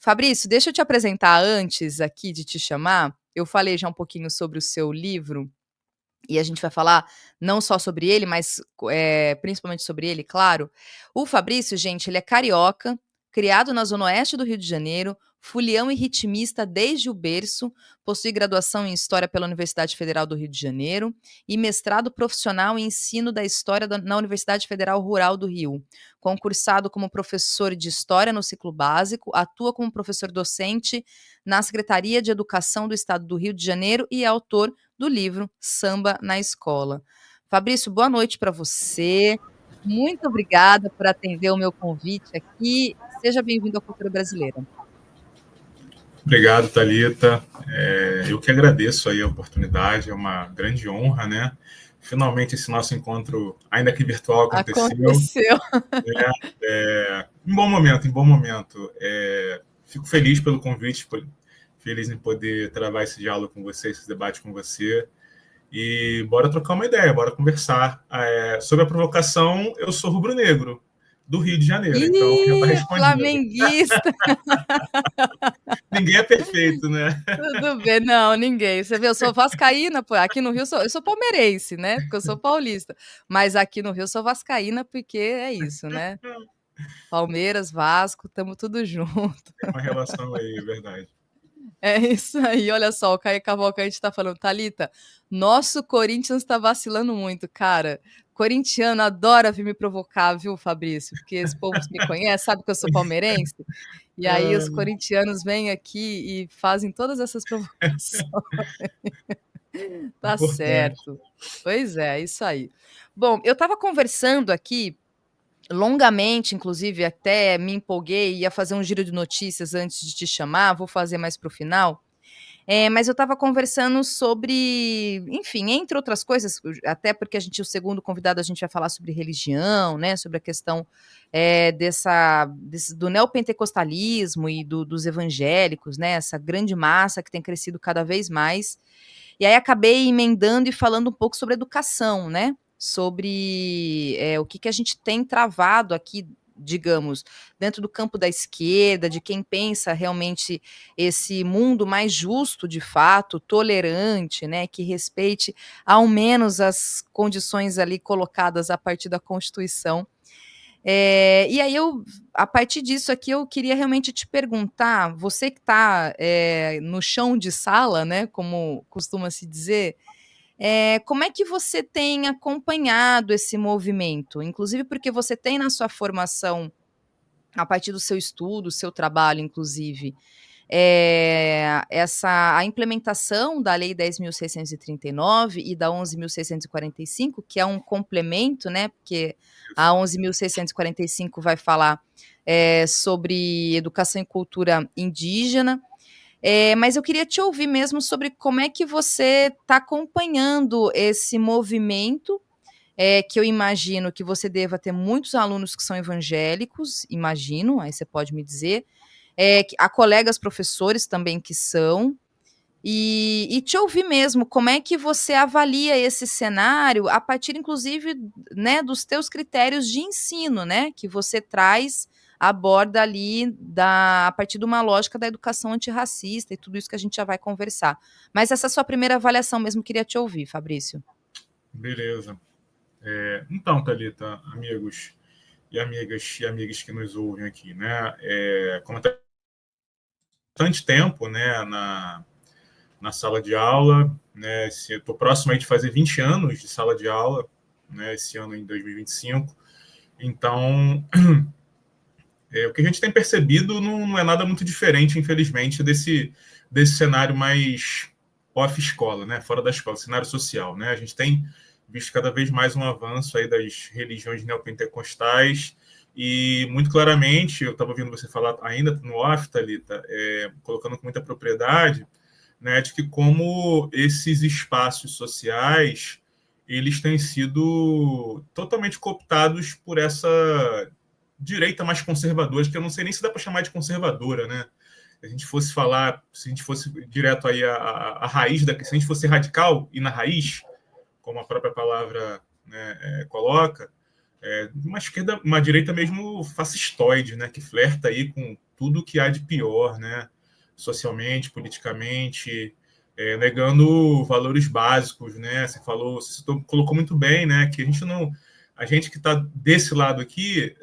Fabrício, deixa eu te apresentar antes aqui de te chamar. Eu falei já um pouquinho sobre o seu livro, e a gente vai falar não só sobre ele, mas principalmente sobre ele, claro. O Fabrício, gente, ele é carioca, criado na zona oeste do Rio de Janeiro, fulião e ritmista desde o berço, possui graduação em História pela Universidade Federal do Rio de Janeiro e mestrado profissional em ensino da História na Universidade Federal Rural do Rio. Concursado como professor de História no ciclo básico, atua como professor docente na Secretaria de Educação do Estado do Rio de Janeiro e é autor do livro Samba na Escola. Fabrício, boa noite para você. Muito obrigada por atender o meu convite aqui. Seja bem-vindo à Cultura Brasileira. Obrigado, Thalita. Eu que agradeço aí a oportunidade, é uma grande honra, né? Finalmente esse nosso encontro, ainda que virtual, aconteceu. Em bom momento, em bom momento. Fico feliz pelo convite, feliz em poder travar esse diálogo com você, esse debate com você. E bora trocar uma ideia, bora conversar. Sobre a provocação, eu sou rubro-negro, do Rio de Janeiro, então já está respondido. Flamenguista! Ninguém é perfeito, né? Tudo bem, não, ninguém. Você vê, eu sou vascaína, pô. Aqui no Rio eu sou palmeirense, né? Porque eu sou paulista. Mas aqui no Rio eu sou vascaína porque é isso, né? Palmeiras, Vasco, estamos tudo junto. Tem uma relação aí, é verdade. É isso aí, olha só, o Caio Cavalcante tá falando, Thalita, nosso Corinthians tá vacilando muito, cara. Corintiano adora vir me provocar, viu, Fabrício? Porque esse povo me conhece, sabe que eu sou palmeirense? E aí os corintianos vêm aqui e fazem todas essas provocações. Tá Importante. certo. Pois é isso aí. Bom, eu tava conversando aqui longamente, inclusive até me empolguei, ia fazer um giro de notícias antes de te chamar, vou fazer mais para o final. Mas eu estava conversando sobre, enfim, entre outras coisas, até porque o segundo convidado, a gente vai falar sobre religião, né, sobre a questão do neopentecostalismo e dos evangélicos, né, essa grande massa que tem crescido cada vez mais. E aí acabei emendando e falando um pouco sobre educação, né, sobre o que a gente tem travado aqui, digamos, dentro do campo da esquerda, de quem pensa realmente esse mundo mais justo, de fato, tolerante, né, que respeite ao menos as condições ali colocadas a partir da Constituição. E aí a partir disso aqui, eu queria realmente te perguntar, você que está no chão de sala, né, como costuma se dizer, como é que você tem acompanhado esse movimento? Inclusive porque você tem na sua formação, a partir do seu estudo, seu trabalho, inclusive, a implementação da Lei 10.639 e da 11.645, que é um complemento, né? Porque a 11.645 vai falar sobre educação e cultura indígena. Mas eu queria te ouvir mesmo sobre como é que você está acompanhando esse movimento, que eu imagino que você deva ter muitos alunos que são evangélicos, imagino, aí você pode me dizer, há colegas professores também que são, e te ouvir mesmo, como é que você avalia esse cenário a partir, inclusive, né, dos teus critérios de ensino, né, que você aborda ali a partir de uma lógica da educação antirracista e tudo isso que a gente já vai conversar. Mas essa é a sua primeira avaliação mesmo, queria te ouvir, Fabrício. Beleza. Então, Thalita, amigos e amigas que nos ouvem aqui, né? Como está bastante tempo, né, na sala de aula, né? Estou próximo aí de fazer 20 anos de sala de aula, né? Esse ano em 2025. Então, o que a gente tem percebido não é nada muito diferente, infelizmente, desse cenário mais off-escola, né? Fora da escola, cenário social, né? A gente tem visto cada vez mais um avanço aí das religiões neopentecostais e, muito claramente, eu estava ouvindo você falar ainda no off, Thalita, colocando com muita propriedade, né, de que como esses espaços sociais eles têm sido totalmente cooptados por essa direita mais conservadora, que eu não sei nem se dá para chamar de conservadora, né? Se a gente fosse falar, se a gente fosse direto aí a raiz da, se a gente fosse radical e na raiz, como a própria palavra, né, coloca, uma direita mesmo fascistoide, né, que flerta aí com tudo que há de pior, né, socialmente, politicamente, negando valores básicos, né? Você colocou muito bem, né, que a gente que está desse lado aqui,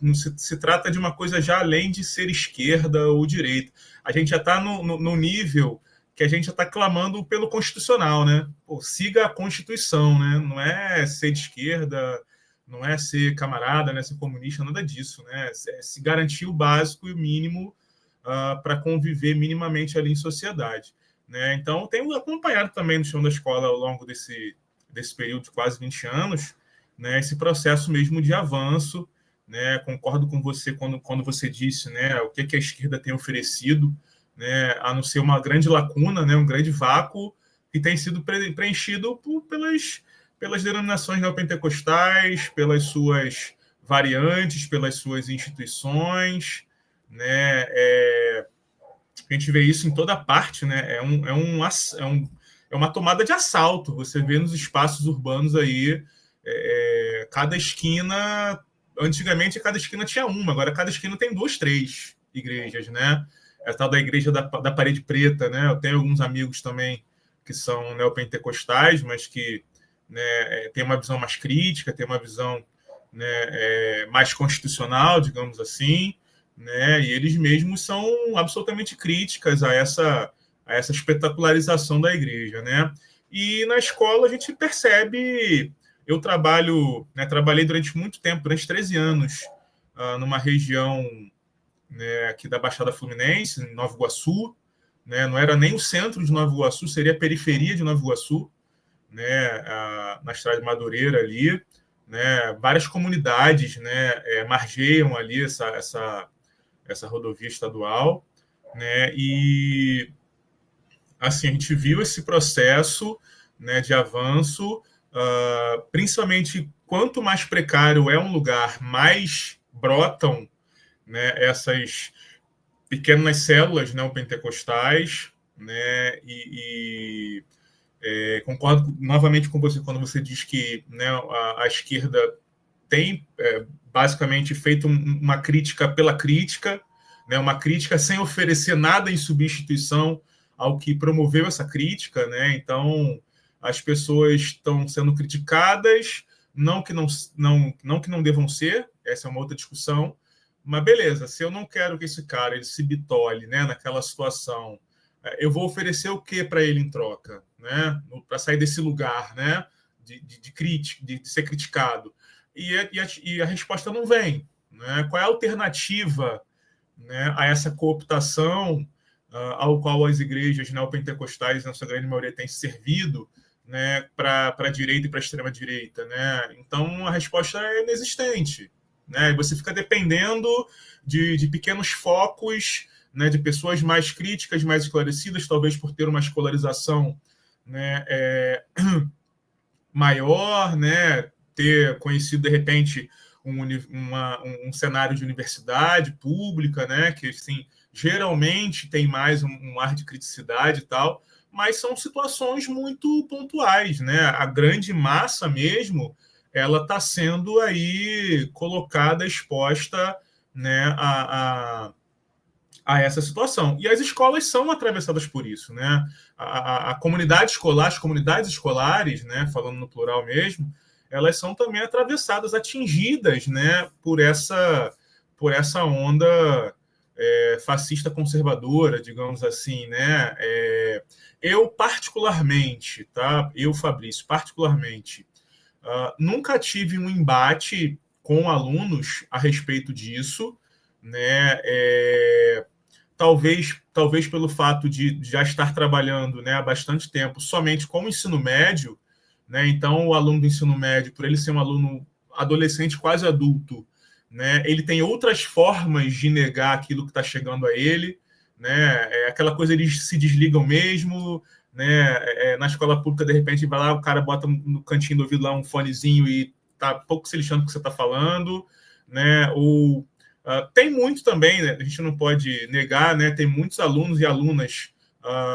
não se trata de uma coisa já além de ser esquerda ou direita. A gente já está no nível que a gente já está clamando pelo constitucional, né? Pô, siga a Constituição, né? Não é ser de esquerda, não é ser camarada, não é ser comunista, nada disso, né? É se garantir o básico e o mínimo para conviver minimamente ali em sociedade, né? Então, tenho acompanhado também no chão da escola ao longo desse período de quase 20 anos, né, esse processo mesmo de avanço, né? Concordo com você quando você disse, né, o que a esquerda tem oferecido, né, a não ser uma grande lacuna, né, um grande vácuo que tem sido preenchido pelas denominações neopentecostais, pelas suas variantes, pelas suas instituições, né? A gente vê isso em toda parte, né? É uma tomada de assalto. Você vê nos espaços urbanos aí, cada esquina. Antigamente, cada esquina tinha uma, agora cada esquina tem 2, 3 igrejas, né? É a tal da igreja da parede preta, né? Eu tenho alguns amigos também que são neopentecostais, mas que, né, tem uma visão mais crítica, tem uma visão, né, mais constitucional, digamos assim, né? E eles mesmos são absolutamente críticas a essa espetacularização da igreja, né? E na escola a gente percebe. Eu trabalhei durante muito tempo, durante 13 anos, numa região, né, aqui da Baixada Fluminense, em Nova Iguaçu, né? Não era nem o centro de Nova Iguaçu, seria a periferia de Nova Iguaçu, né? Na estrada de Madureira ali, né? Várias comunidades, né, margeiam ali essa rodovia estadual, né? E assim a gente viu esse processo, né, de avanço, principalmente quanto mais precário é um lugar, mais brotam, né, essas pequenas células neopentecostais, né? Concordo novamente com você quando você diz que, né, a esquerda tem basicamente feito uma crítica pela crítica, né, uma crítica sem oferecer nada em substituição ao que promoveu essa crítica, né? Então, as pessoas estão sendo criticadas, não que não devam ser, essa é uma outra discussão, mas beleza, se eu não quero que esse cara ele se bitole, né, naquela situação, eu vou oferecer o que para ele em troca, né? Para sair desse lugar, né, de ser criticado. E a resposta não vem, né? Qual é a alternativa, né, a essa cooptação, ao qual as igrejas neopentecostais, na sua grande maioria, têm servido, né, para a direita e para a extrema-direita, né? Então, a resposta é inexistente, né? E você fica dependendo de pequenos focos, né, de pessoas mais críticas, mais esclarecidas, talvez por ter uma escolarização, né, maior, né, ter conhecido, de repente, um cenário de universidade pública, né, que assim, geralmente tem mais um ar de criticidade e tal, mas são situações muito pontuais, né? A grande massa mesmo, ela está sendo aí colocada, exposta, né, a essa situação. E as escolas são atravessadas por isso, né? A comunidade escolar, as comunidades escolares, né, falando no plural mesmo, elas são também atravessadas, atingidas, né, por essa onda fascista conservadora, digamos assim, né? Eu particularmente, tá? Eu, Fabrício, particularmente, nunca tive um embate com alunos a respeito disso, né? Talvez pelo fato de já estar trabalhando, né, há bastante tempo somente com o ensino médio, né? Então, o aluno do ensino médio, por ele ser um aluno adolescente quase adulto, né, ele tem outras formas de negar aquilo que está chegando a ele, né? Aquela coisa, eles se desligam mesmo, né? Na escola pública, de repente, vai lá, o cara bota no cantinho do ouvido lá um fonezinho e tá pouco se lixando do que você está falando, né? Ou tem muito também, né, a gente não pode negar, né, tem muitos alunos e alunas,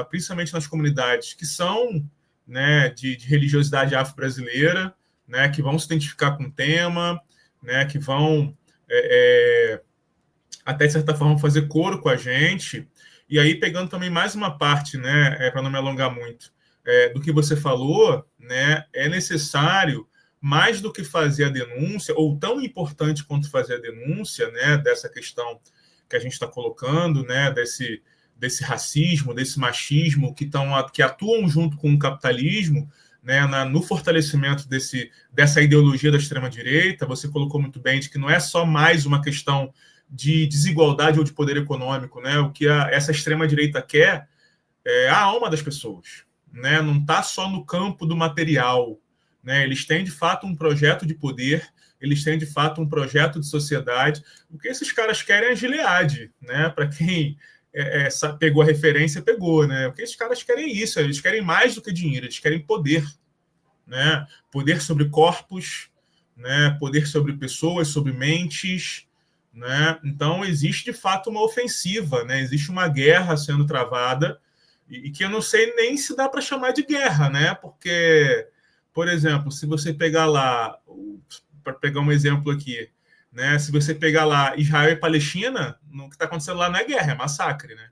principalmente nas comunidades, que são, né, de religiosidade afro-brasileira, né, que vão se identificar com o tema, né, que vão até, de certa forma, fazer coro com a gente. E aí, pegando também mais uma parte, né, para não me alongar muito, do que você falou, né, é necessário, mais do que fazer a denúncia, ou tão importante quanto fazer a denúncia, né, dessa questão que a gente está colocando, né, desse racismo, desse machismo que atuam junto com o capitalismo, né, no fortalecimento dessa ideologia da extrema-direita. Você colocou muito bem de que não é só mais uma questão de desigualdade ou de poder econômico, né? O que essa extrema-direita quer é a alma das pessoas, né? Não está só no campo do material, né? Eles têm, de fato, um projeto de poder, eles têm, de fato, um projeto de sociedade. O que esses caras querem é Gilead, né? Para quem pegou a referência, pegou, né? O que esses caras querem é isso, eles querem mais do que dinheiro, eles querem poder, né? Poder sobre corpos, né? Poder sobre pessoas, sobre mentes, né? Então, existe, de fato, uma ofensiva, né? Existe uma guerra sendo travada e que eu não sei nem se dá para chamar de guerra, né? Porque, por exemplo, se você pegar lá, para pegar um exemplo aqui, né? Se você pegar lá Israel e Palestina, o que está acontecendo lá não é guerra, é massacre, né?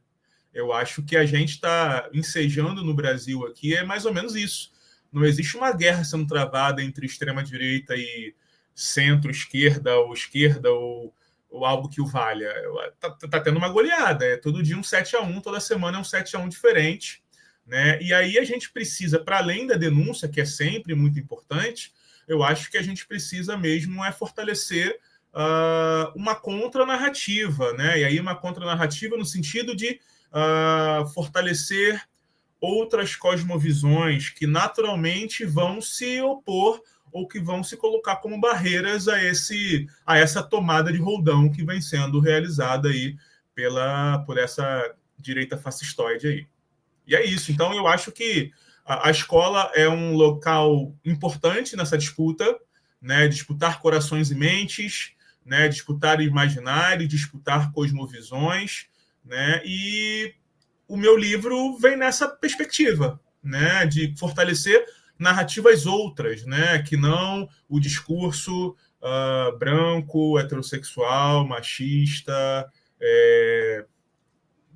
Eu acho que a gente está ensejando no Brasil aqui é mais ou menos isso. Não existe uma guerra sendo travada entre extrema-direita e centro-esquerda ou algo que o valha. Tá tendo uma goleada. É todo dia um 7-1, toda semana é um 7-1 diferente. Né? E aí a gente precisa, para além da denúncia, que é sempre muito importante, eu acho que a gente precisa mesmo fortalecer uma contranarrativa. Né? E aí uma contranarrativa no sentido de fortalecer outras cosmovisões que naturalmente vão se opor ou que vão se colocar como barreiras a essa tomada de roldão que vem sendo realizada aí por essa direita fascistoide aí. E é isso. Então, eu acho que a escola é um local importante nessa disputa, né? Disputar corações e mentes, né? Disputar imaginário, disputar cosmovisões, né? E o meu livro vem nessa perspectiva, né, de fortalecer narrativas outras, né, que não o discurso branco, heterossexual, machista,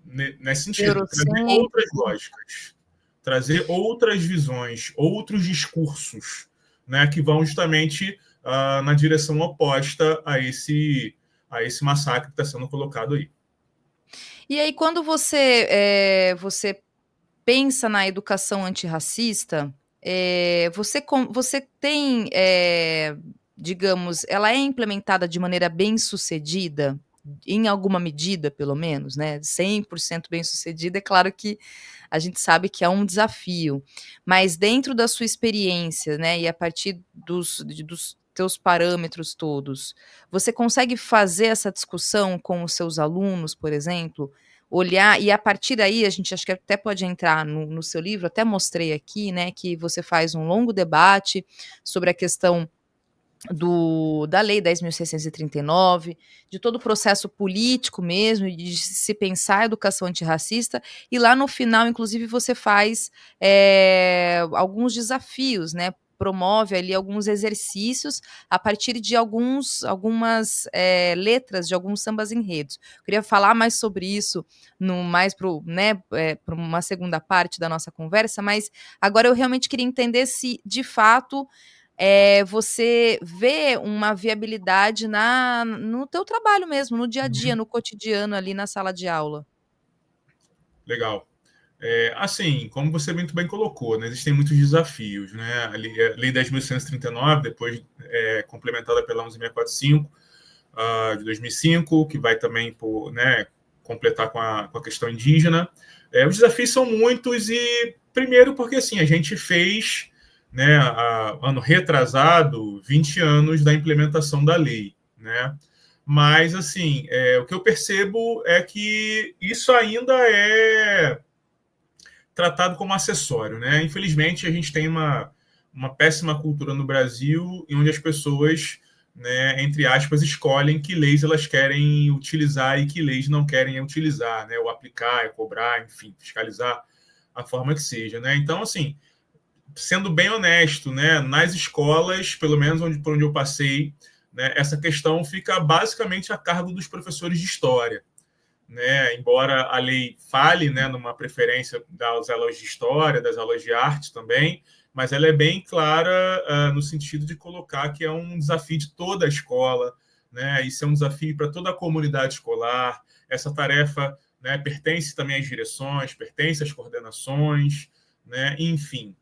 nesse sentido, trazer outras Eurocêntrico. lógicas, trazer outras visões, outros discursos, né, que vão justamente na direção oposta a esse massacre que está sendo colocado aí. E aí, quando você pensa na educação antirracista, você tem, digamos, ela é implementada de maneira bem-sucedida? Em alguma medida, pelo menos, né? 100% bem-sucedida, é claro que a gente sabe que é um desafio, mas dentro da sua experiência, né, e a partir dos teus parâmetros todos, você consegue fazer essa discussão com os seus alunos, por exemplo? Olhar e a partir daí a gente acho que até pode entrar no seu livro, até mostrei aqui, né, que você faz um longo debate sobre a questão da Lei 10.639, de todo o processo político mesmo, de se pensar a educação antirracista, e lá no final, inclusive, você faz alguns desafios, né? Promove ali alguns exercícios a partir de algumas letras de alguns sambas enredos. Queria falar mais sobre isso mais para né, uma segunda parte da nossa conversa, mas agora eu realmente queria entender se, de fato, você vê uma viabilidade no teu trabalho mesmo, no dia a dia, no cotidiano ali na sala de aula. Legal. Assim, como você muito bem colocou, né, existem muitos desafios. Né? A Lei 10.139, depois complementada pela 11.645 de 2005, que vai também né, completar com a questão indígena. Os desafios são muitos e, primeiro, porque assim, a gente fez, né, ano retrasado, 20 anos da implementação da lei. Né? Mas, assim, o que eu percebo é que isso ainda é tratado como acessório, né? Infelizmente, a gente tem uma péssima cultura no Brasil, onde as pessoas, né, entre aspas, escolhem que leis elas querem utilizar e que leis não querem utilizar, né? Ou aplicar, cobrar, enfim, fiscalizar a forma que seja, né? Então, assim, sendo bem honesto, né, nas escolas, pelo menos por onde eu passei, né, essa questão fica basicamente a cargo dos professores de história. Né, embora a lei fale, né, numa preferência das aulas de história, das aulas de arte também, mas ela é bem clara no sentido de colocar que é um desafio de toda a escola, né, isso é um desafio para toda a comunidade escolar, essa tarefa, né, pertence também às direções, pertence às coordenações, né, enfim.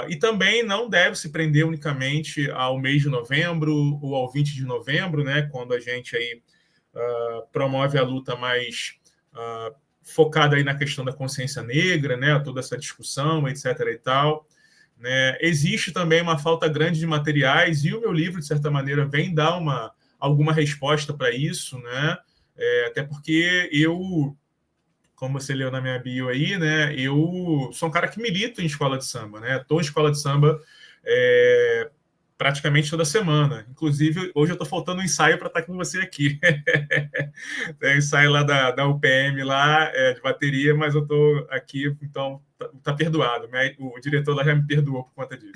E também não deve se prender unicamente ao mês de novembro ou ao 20 de novembro, né, quando a gente aí promove a luta mais focada aí na questão da consciência negra, né, toda essa discussão, etc. e tal. Né? Existe também uma falta grande de materiais e o meu livro, de certa maneira, vem dar alguma resposta para isso, né? Até porque eu, como você leu na minha bio aí, né, eu sou um cara que milito em escola de samba, né? Estou em escola de samba praticamente toda semana. Inclusive, hoje eu estou faltando um ensaio para estar com você aqui. Tem ensaio lá da UPM, lá, de bateria, mas eu estou aqui, então tá perdoado. O diretor lá já me perdoou por conta disso.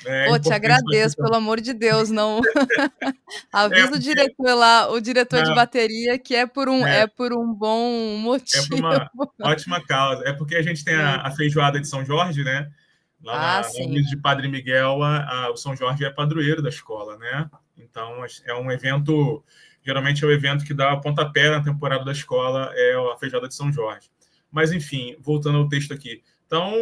É Pô, te importante estar aqui agradeço, pelo também. amor de Deus, não avisa o Porque, diretor lá, o diretor de não, bateria, que é por um bom para motivo. uma ótima causa. É porque a gente tem Sim. a feijoada de São Jorge, né? Lá Ah, na sim. Avenida de Padre Miguel, o São Jorge é padroeiro da escola, né? Então, é um evento, geralmente é o evento que dá o pontapé na temporada da escola, é a feijoada de São Jorge. Mas, enfim, voltando ao texto aqui. Então,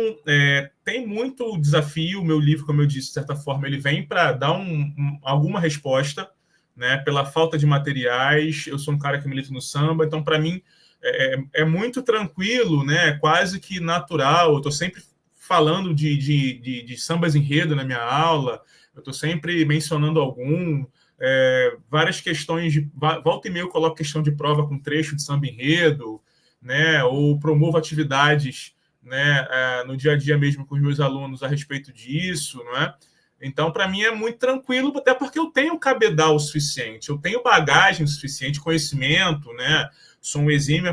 tem muito desafio, o meu livro, como eu disse, de certa forma, ele vem para dar alguma resposta, né? Pela falta de materiais, eu sou um cara que milita no samba, então, para mim, é muito tranquilo, né? Quase que natural, eu estou sempre falando de sambas enredo na minha aula, eu estou sempre mencionando algum, várias questões de volta e meia eu coloco questão de prova com trecho de samba enredo, né? Ou promovo atividades, né? No dia a dia mesmo com os meus alunos a respeito disso, não é? Então, para mim é muito tranquilo, até porque eu tenho cabedal o suficiente, eu tenho bagagem o suficiente, conhecimento, né? Sou um exímio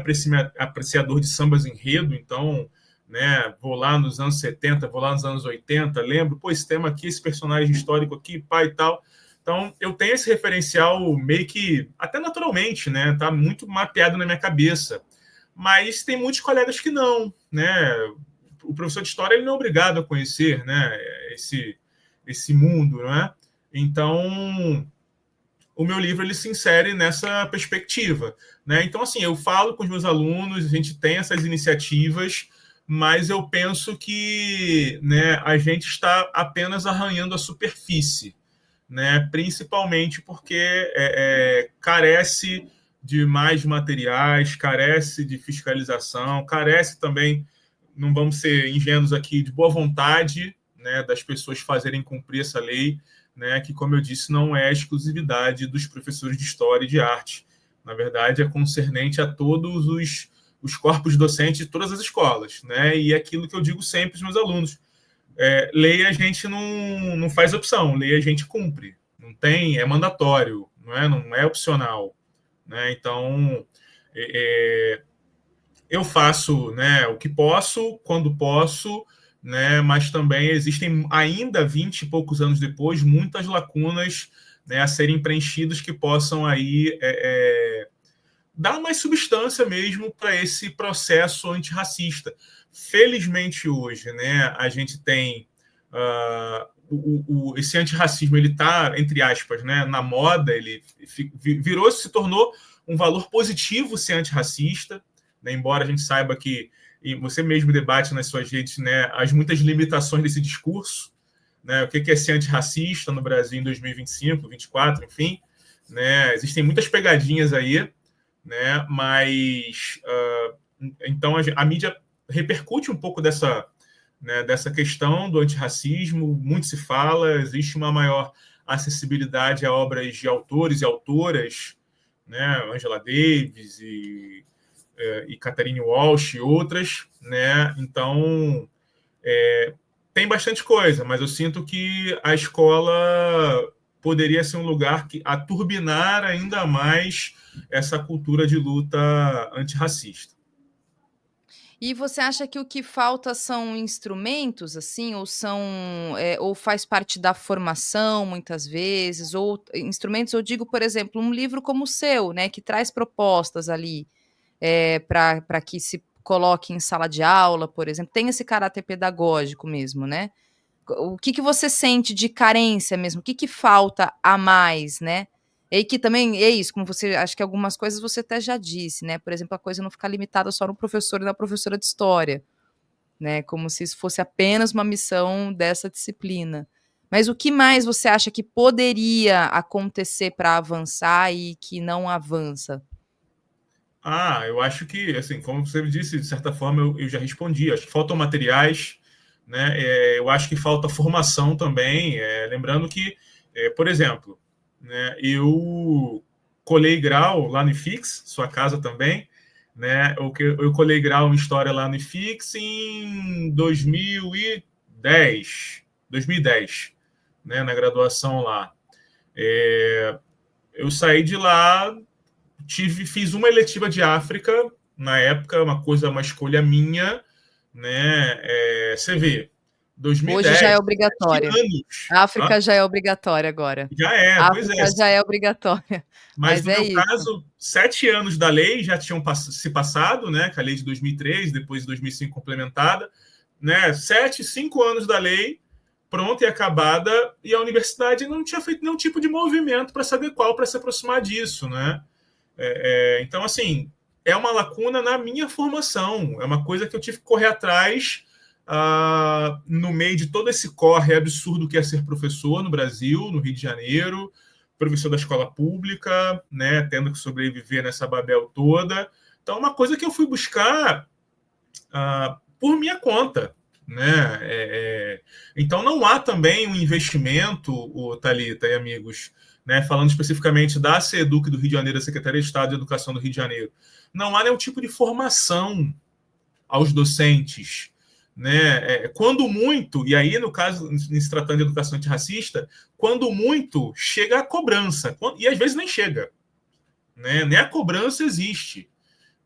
apreciador de sambas enredo, então, né, vou lá nos anos 70, vou lá nos anos 80, lembro, pô, esse tema aqui, esse personagem histórico aqui, pai e tal. Então, eu tenho esse referencial meio que, até naturalmente, né, tá muito mapeado na minha cabeça. Mas tem muitos colegas que não, né? O professor de história ele não é obrigado a conhecer, né, esse mundo, não é? Então, o meu livro ele se insere nessa perspectiva, né? Então, assim, eu falo com os meus alunos, a gente tem essas iniciativas, mas eu penso que, né, a gente está apenas arranhando a superfície, né? Principalmente porque carece de mais materiais, carece de fiscalização, carece também, não vamos ser ingênuos aqui, de boa vontade, né, das pessoas fazerem cumprir essa lei, né, que, como eu disse, não é exclusividade dos professores de História e de Arte. Na verdade, é concernente a todos os corpos docentes de todas as escolas. Né, e é aquilo que eu digo sempre aos meus alunos. Lei a gente não faz opção, lei a gente cumpre. Não tem, é mandatório, não é opcional. Né, então, eu faço, né, o que posso, quando posso, né, mas também existem ainda 20 e poucos anos depois muitas lacunas, né, a serem preenchidas que possam aí dar mais substância mesmo para esse processo antirracista. Felizmente hoje, né, a gente tem esse antirracismo, ele está, entre aspas, né, na moda, ele virou, se tornou um valor positivo ser antirracista, né, embora a gente saiba que, e você mesmo debate nas suas redes, né, as muitas limitações desse discurso, né, o que é ser antirracista no Brasil em 2025, 2024, enfim, né, existem muitas pegadinhas aí, né, mas então a mídia repercute um pouco dessa questão do antirracismo, muito se fala, existe uma maior acessibilidade a obras de autores e autoras, né, Angela Davis e Catherine Walsh e outras, né? Então, tem bastante coisa, mas eu sinto que a escola poderia ser um lugar a turbinar ainda mais essa cultura de luta antirracista. E você acha que o que falta são instrumentos, assim, ou são, ou faz parte da formação muitas vezes, ou instrumentos, eu digo, por exemplo, um livro como o seu, né, que traz propostas ali, para que se coloque em sala de aula, por exemplo, tem esse caráter pedagógico mesmo, né? O que que você sente de carência mesmo? O que que falta a mais, né? E que também é isso, como você acho que algumas coisas você até já disse, né? Por exemplo, a coisa não ficar limitada só no professor e na professora de história, né? Como se isso fosse apenas uma missão dessa disciplina. Mas o que mais você acha que poderia acontecer para avançar e que não avança? Eu acho que, assim, como você disse, de certa forma eu já respondi. Acho que faltam materiais, né? Eu acho que falta formação também. Lembrando que, por exemplo, né, eu colei grau lá no IFIX, sua casa também, né? Eu colei grau em História lá no IFIX em 2010, né, na graduação lá. Eu saí de lá, fiz uma eletiva de África na época, uma escolha minha, né? Você vê, Hoje já 2010, é 7 obrigatória. anos. A África já é obrigatória agora. Já é, A pois é. África já é obrigatória, Mas mas no é meu isso. caso, 7 anos da lei já tinham se passado, né? Com a lei de 2003, depois de 2005 complementada, né? 5 anos da lei pronta e acabada, e a universidade não tinha feito nenhum tipo de movimento para se adequar, para se aproximar disso, né? Então, assim, é uma lacuna na minha formação. É uma coisa que eu tive que correr atrás no meio de todo esse corre absurdo que é ser professor no Brasil, no Rio de Janeiro, professor da escola pública, né, tendo que sobreviver nessa Babel toda. Então, é uma coisa que eu fui buscar por minha conta. Né? Então, não há também um investimento, o Thalita e amigos, né, falando especificamente da SEDUC do Rio de Janeiro, da Secretaria de Estado de Educação do Rio de Janeiro, não há nenhum tipo de formação aos docentes. Né? Quando muito, e aí no caso, se tratando de educação antirracista, quando muito, chega a cobrança, e às vezes nem chega. Né? Nem a cobrança existe.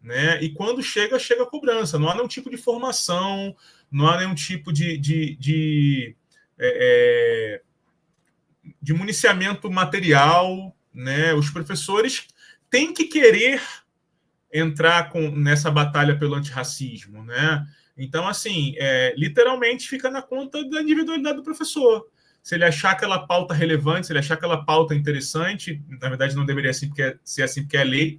Né? E quando chega a cobrança. Não há nenhum tipo de formação, não há nenhum tipo de municiamento material. Né? Os professores têm que querer entrar nessa batalha pelo antirracismo. Né? Então, assim, literalmente fica na conta da individualidade do professor. Se ele achar aquela pauta relevante, se ele achar aquela pauta interessante, na verdade não deveria ser assim porque é lei,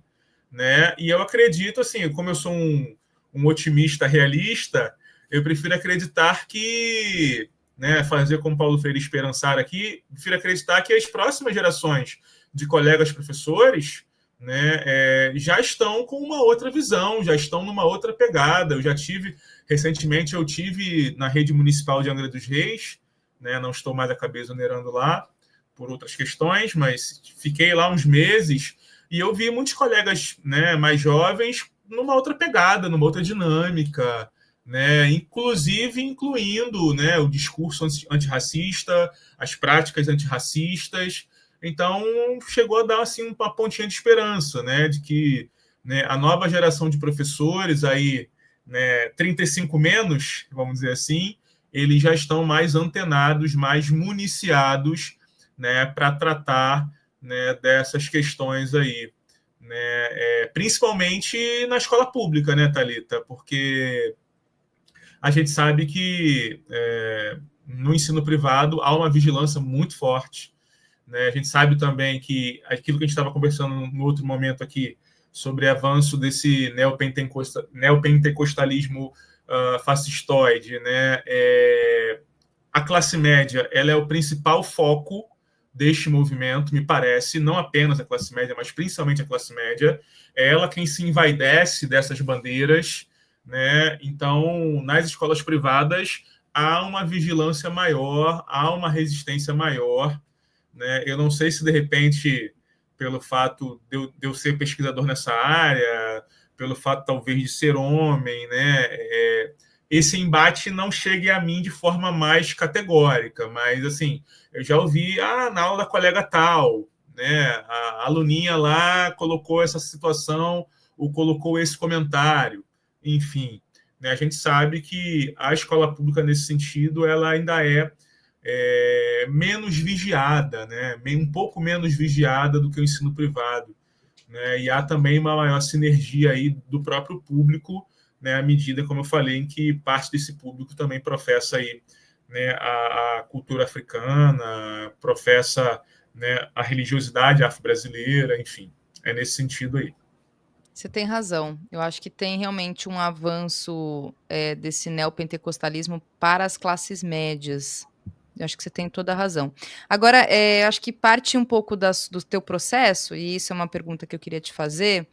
né? E eu acredito, assim, como eu sou um otimista realista, eu prefiro acreditar que, né, fazer como Paulo Freire esperançar aqui, prefiro acreditar que as próximas gerações de colegas professores, né, já estão com uma outra visão, já estão numa outra pegada. Recentemente eu tive na rede municipal de Angra dos Reis, né, não estou mais a cabeça onerando lá por outras questões, mas fiquei lá uns meses e eu vi muitos colegas, né, mais jovens numa outra pegada, numa outra dinâmica, né, inclusive incluindo, né, o discurso antirracista, as práticas antirracistas. Então, chegou a dar assim, uma pontinha de esperança, né, de que, né, a nova geração de professores, aí, né, 35 menos, vamos dizer assim, eles já estão mais antenados, mais municiados, né, para tratar, né, dessas questões aí. Né, principalmente na escola pública, né, Thalita? Porque a gente sabe que no ensino privado há uma vigilância muito forte. Né? A gente sabe também que aquilo que a gente estava conversando no outro momento aqui, sobre o avanço desse neopentecostalismo fascistoide, né? A classe média ela é o principal foco deste movimento, me parece, não apenas a classe média, mas principalmente a classe média. É ela quem se envaidece dessas bandeiras. Né? Então, nas escolas privadas, há uma vigilância maior, há uma resistência maior. Né? Eu não sei se, de repente, pelo fato de eu ser pesquisador nessa área, pelo fato, talvez, de ser homem, né? Esse embate não chegue a mim de forma mais categórica, mas, assim, eu já ouvi, na aula da colega tal, né? A aluninha lá colocou essa situação ou colocou esse comentário, enfim. né, a gente sabe que a escola pública, nesse sentido, ela ainda menos vigiada, né, um pouco menos vigiada do que o ensino privado, né, e há também uma maior sinergia aí do próprio público, né, à medida, como eu falei, em que parte desse público também professa aí, né, a cultura africana, professa, né, a religiosidade afro-brasileira, enfim, é nesse sentido aí. Você tem razão. Eu acho que tem realmente um avanço, desse neopentecostalismo para as classes médias. Eu acho que você tem toda a razão. Agora, acho que parte um pouco do teu processo, e isso é uma pergunta que eu queria te fazer,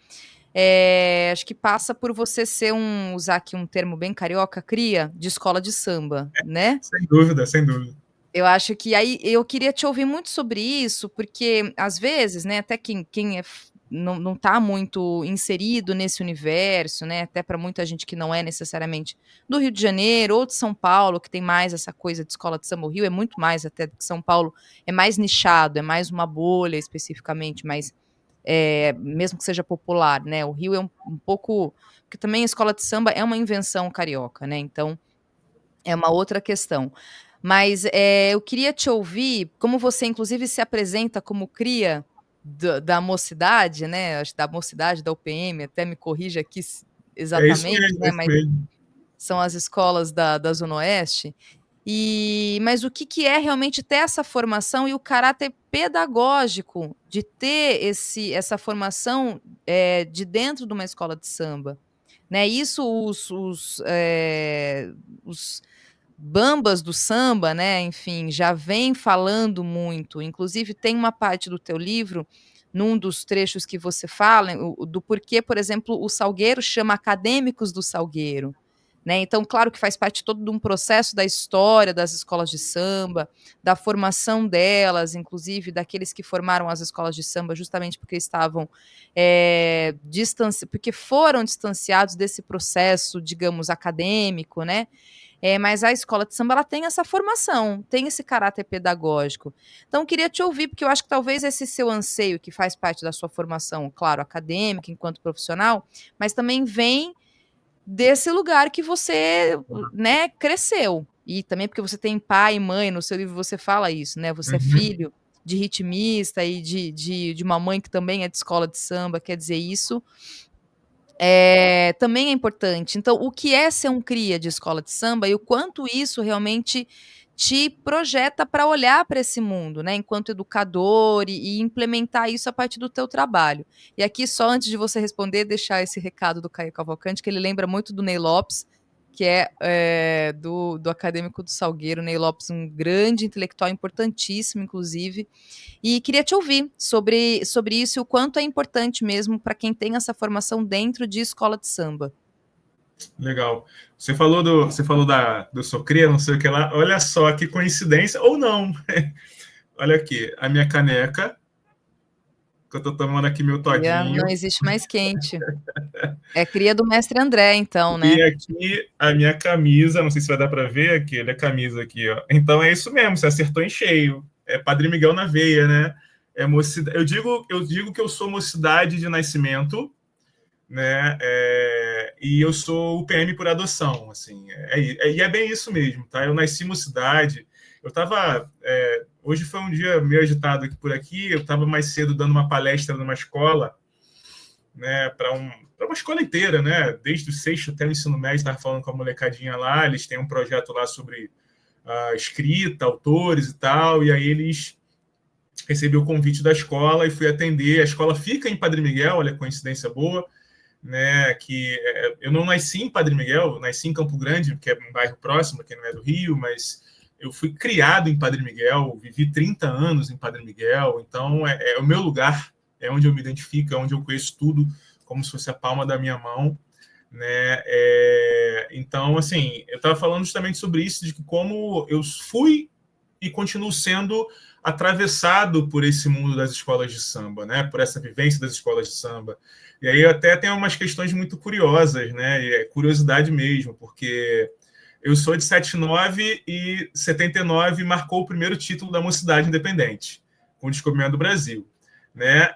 acho que passa por você ser usar aqui um termo bem carioca, cria de escola de samba, né? Sem dúvida, sem dúvida. Eu acho que aí eu queria te ouvir muito sobre isso, porque às vezes, né, até quem não tá muito inserido nesse universo, né, até para muita gente que não é necessariamente do Rio de Janeiro ou de São Paulo, que tem mais essa coisa de escola de samba. O Rio é muito mais até do que São Paulo, é mais nichado, é mais uma bolha especificamente, mas mesmo que seja popular, né, o Rio é um pouco, porque também a escola de samba é uma invenção carioca, né, então é uma outra questão. Mas, eu queria te ouvir, como você inclusive se apresenta como cria da mocidade, né, acho da mocidade, da UPM, até me corrija aqui É isso exatamente, mesmo, é né, isso mas mesmo. são as escolas da Zona Oeste. Mas o que que é realmente ter essa formação e o caráter pedagógico de ter essa formação, de dentro de uma escola de samba, né, isso os bambas do samba, né, enfim, já vem falando muito. Inclusive tem uma parte do teu livro, num dos trechos que você fala, do porquê, por exemplo, o Salgueiro chama Acadêmicos do Salgueiro, né. Então, claro que faz parte todo de um processo da história das escolas de samba, da formação delas, inclusive daqueles que formaram as escolas de samba, justamente porque estavam, porque foram distanciados desse processo, digamos, acadêmico, né. Mas a escola de samba ela tem essa formação, tem esse caráter pedagógico. Então queria te ouvir, porque eu acho que talvez esse seu anseio, que faz parte da sua formação, claro, acadêmica, enquanto profissional, mas também vem desse lugar que você, né, cresceu. E também porque você tem pai e mãe, no seu livro você fala isso, né, você é Uhum. filho de ritmista e de uma mãe que também é de escola de samba, quer dizer, isso também é importante. Então, o que é ser um cria de escola de samba e o quanto isso realmente te projeta para olhar para esse mundo, né, enquanto educador e implementar isso a partir do teu trabalho. E aqui, só antes de você responder, deixar esse recado do Caio Cavalcante, que ele lembra muito do Ney Lopes, que do Acadêmico do Salgueiro. Ney Lopes, um grande intelectual, importantíssimo, inclusive, e queria te ouvir sobre isso e o quanto é importante mesmo para quem tem essa formação dentro de escola de samba. Legal. Você falou do Socria, não sei o que lá. Olha só que coincidência, ou não. Olha aqui, a minha caneca, que eu estou tomando aqui meu Cria todinho. não existe mais quente. É cria do mestre André, então, E né? aqui a minha camisa, não sei se vai dar para ver aqui, olha a camisa aqui, ó. Então é isso mesmo, você acertou em cheio. É Padre Miguel na veia, né? Eu digo que eu sou mocidade de nascimento, né? E eu sou o PM por adoção, assim. E é bem isso mesmo, tá? Eu nasci mocidade. Eu estava hoje foi um dia meio agitado aqui por aqui. Eu estava mais cedo dando uma palestra numa escola, né? Para uma escola inteira, né? Desde o sexto até o ensino médio, estava falando com a molecadinha lá. Eles têm um projeto lá sobre escrita, autores e tal. E aí eles recebi o convite da escola e fui atender. A escola fica em Padre Miguel, olha que coincidência boa, né? Que eu não nasci em Padre Miguel, nasci em Campo Grande, que é um bairro próximo, que não é do Rio, mas eu fui criado em Padre Miguel, vivi 30 anos em Padre Miguel, então é o meu lugar, é onde eu me identifico, é onde eu conheço tudo como se fosse a palma da minha mão, né? Então, assim, eu estava falando justamente sobre isso, de que como eu fui e continuo sendo atravessado por esse mundo das escolas de samba, né? Por essa vivência das escolas de samba. E aí até tem umas questões muito curiosas, né? E é curiosidade mesmo, porque eu sou de 79 e 79 marcou o primeiro título da Mocidade Independente, com o Descobrimento do Brasil, né?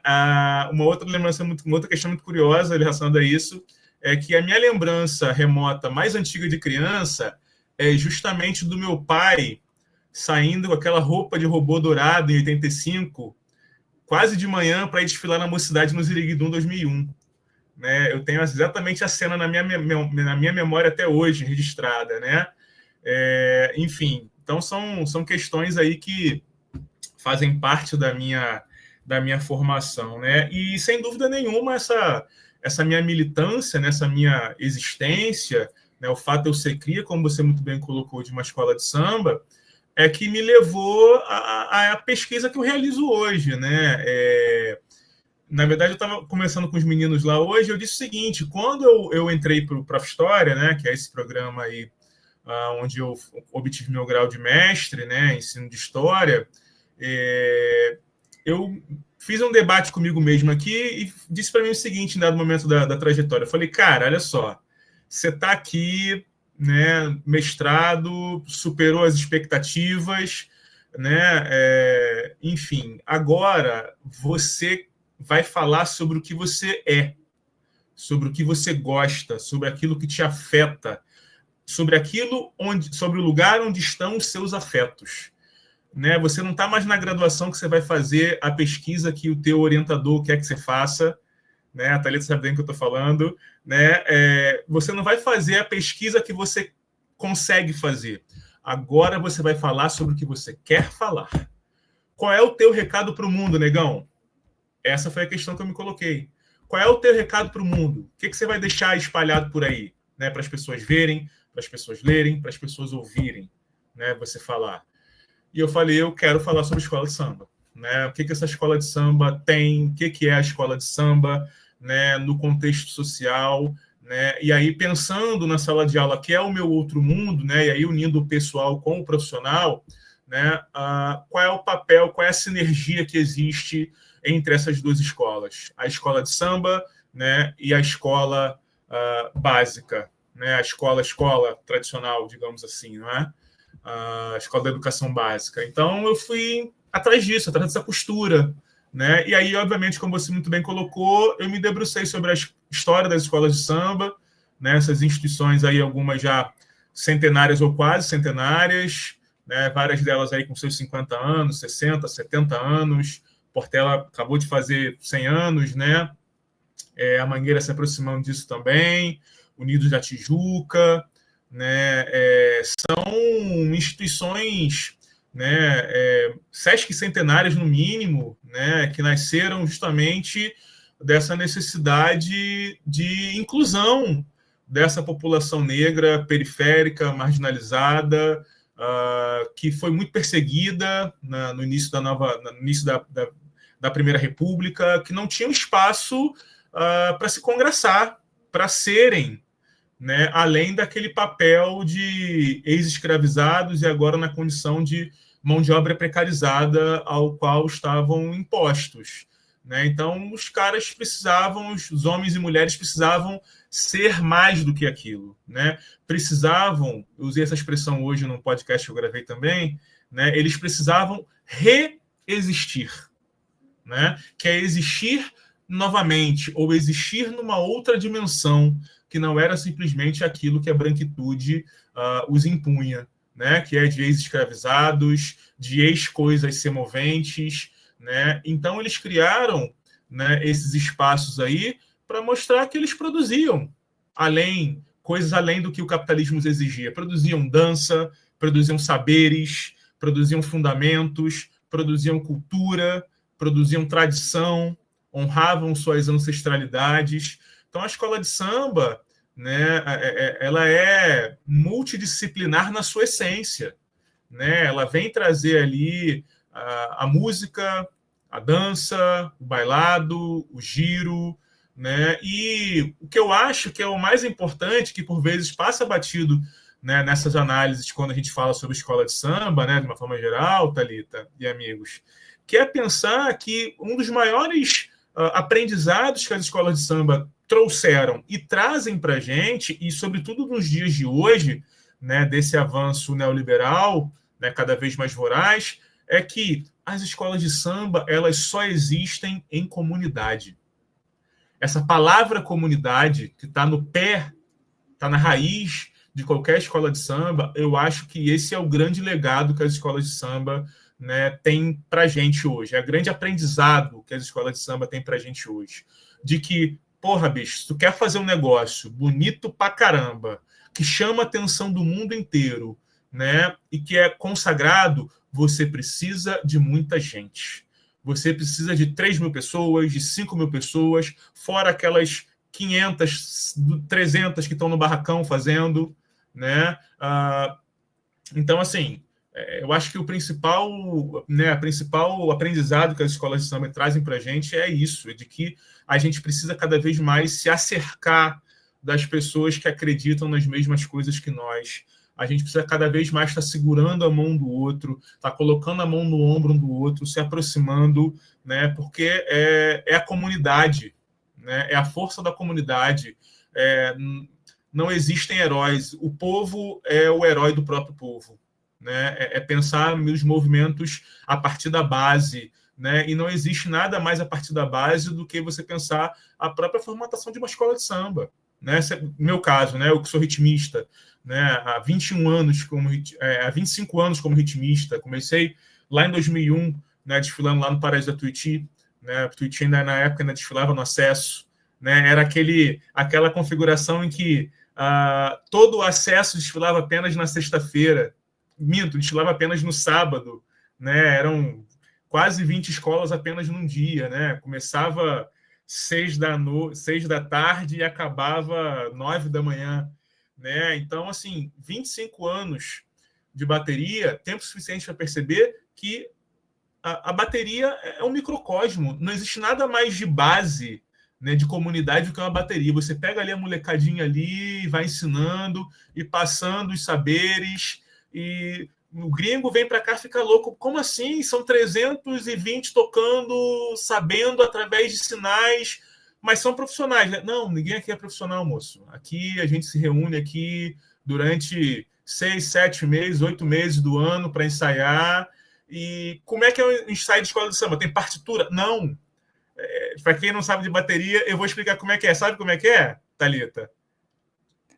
Uma outra lembrança, uma outra questão muito curiosa relacionada a isso é que a minha lembrança remota mais antiga de criança é justamente do meu pai saindo com aquela roupa de robô dourado em 85, quase de manhã, para ir desfilar na Mocidade no Ziriguidum 2001. Né? Eu tenho exatamente a cena na minha memória até hoje, registrada. Né? Enfim, então são questões aí que fazem parte da minha formação. Né? E, sem dúvida nenhuma, essa minha militância, né? Essa minha existência, né? O fato de eu ser cria, como você muito bem colocou, de uma escola de samba, é que me levou à pesquisa que eu realizo hoje. Né? Na verdade, eu estava conversando com os meninos lá hoje, eu disse o seguinte: quando eu entrei para o Prof. História, né, que é esse programa aí, onde eu obtive meu grau de mestre, né, ensino de História, eu fiz um debate comigo mesmo aqui e disse para mim o seguinte, em dado momento da trajetória. Eu falei, cara, olha só, você está aqui, né, mestrado, superou as expectativas, né, enfim, agora você vai falar sobre o que você é, sobre o que você gosta, sobre aquilo que te afeta, sobre sobre o lugar onde estão os seus afetos. Né? Você não está mais na graduação que você vai fazer a pesquisa que o teu orientador quer que você faça, né? A Thalita sabe bem o que eu estou falando, né? Você não vai fazer a pesquisa que você consegue fazer. Agora você vai falar sobre o que você quer falar. Qual é o teu recado para o mundo, negão? Essa foi a questão que eu me coloquei. Qual é o teu recado para o mundo? O que você vai deixar espalhado por aí? Né? Para as pessoas verem, para as pessoas lerem, para as pessoas ouvirem, né? Você falar. E eu falei, eu quero falar sobre escola de samba. Né? O que essa escola de samba tem, o que é a escola de samba, né? No contexto social. Né? E aí, pensando na sala de aula, que é o meu outro mundo, né? E aí unindo o pessoal com o profissional, né? Qual é o papel, qual é a sinergia que existe entre essas duas escolas, a escola de samba, né, e a escola básica, né, a escola tradicional, digamos assim, não é? A escola da educação básica. Então, eu fui atrás disso, atrás dessa costura. Né? E aí, obviamente, como você muito bem colocou, eu me debrucei sobre a história das escolas de samba, né, essas instituições aí, algumas já centenárias ou quase centenárias, né, várias delas aí com seus 50 anos, 60, 70 anos, Portela acabou de fazer 100 anos, né? A Mangueira se aproximando disso também, Unidos da Tijuca, né? São instituições, né? Sesc centenárias no mínimo, né? Que nasceram justamente dessa necessidade de inclusão dessa população negra periférica, marginalizada, que foi muito perseguida no início da Primeira República, que não tinham espaço para se congraçar, para serem, né, além daquele papel de ex-escravizados e agora na condição de mão de obra precarizada ao qual estavam impostos. Né? Então, os caras precisavam, os homens e mulheres precisavam ser mais do que aquilo. Né? Precisavam, eu usei essa expressão hoje num podcast que eu gravei também, né? Eles precisavam reexistir. Né? Que é existir novamente, ou existir numa outra dimensão, que não era simplesmente aquilo que a branquitude os impunha, né? Que é de ex-escravizados, de ex-coisas semoventes. Né? Então, eles criaram, né, esses espaços aí para mostrar que eles produziam coisas além do que o capitalismo exigia. Produziam dança, produziam saberes, produziam fundamentos, produziam cultura, produziam tradição, honravam suas ancestralidades. Então, a escola de samba, né, ela é multidisciplinar na sua essência. Né? Ela vem trazer ali a música, a dança, o bailado, o giro. Né? E o que eu acho que é o mais importante, que por vezes passa batido, né, nessas análises quando a gente fala sobre escola de samba, né, de uma forma geral, Thalita e amigos, que é pensar que um dos maiores aprendizados que as escolas de samba trouxeram e trazem para a gente, e sobretudo nos dias de hoje, né, desse avanço neoliberal, né, cada vez mais voraz, é que as escolas de samba elas só existem em comunidade. essa palavra comunidade que está no pé, está na raiz de qualquer escola de samba, eu acho que esse é o grande legado que as escolas de samba, né, têm para a gente hoje. É o grande aprendizado que as escolas de samba têm para a gente hoje. De que, porra, bicho, se tu quer fazer um negócio bonito pra caramba, que chama a atenção do mundo inteiro, né, e que é consagrado, você precisa de muita gente. Você precisa de 3.000 pessoas, de 5.000 pessoas, fora aquelas 500, 300 que estão no barracão fazendo, né? Então, assim, eu acho que o principal, né, principal aprendizado que as escolas de samba trazem para a gente é isso, é de que a gente precisa cada vez mais se acercar das pessoas que acreditam nas mesmas coisas que nós. A gente precisa cada vez mais estar segurando a mão do outro, estar colocando a mão no ombro um do outro, se aproximando, né? Porque é a comunidade, né? É a força da comunidade. Não existem heróis. O povo é o herói do próprio povo, né? É pensar nos movimentos a partir da base, né? E não existe nada mais a partir da base do que você pensar a própria formatação de uma escola de samba, né? No meu caso, né? Eu que sou ritmista, né? Há 21 anos há 25 anos como ritmista, comecei lá em 2001, né? Desfilando lá no Paraíso da Tuiuti, né? A Tuiuti ainda na época ainda desfilava no Acesso, né? Era aquela configuração em que todo o Acesso desfilava apenas na sexta-feira. Minto, desfilava apenas no sábado, né? Eram quase 20 escolas apenas num dia, né? Começava 6 da tarde e acabava 9 da manhã, né? Então, assim, 25 anos de bateria, tempo suficiente para perceber que a bateria é um microcosmo, não existe nada mais de base, né, de comunidade do que uma bateria. Você pega ali a molecadinha ali, vai ensinando e passando os saberes, e o gringo vem para cá e fica louco. Como assim? São 320 tocando, sabendo através de sinais, mas são profissionais, né? Não, ninguém aqui é profissional, moço. Aqui a gente se reúne aqui durante 6, 7 meses, 8 meses do ano para ensaiar. E como é que é o ensaio de escola de samba? Tem partitura? Não. Para quem não sabe de bateria, eu vou explicar como é que é. Sabe como é que é, Thalita?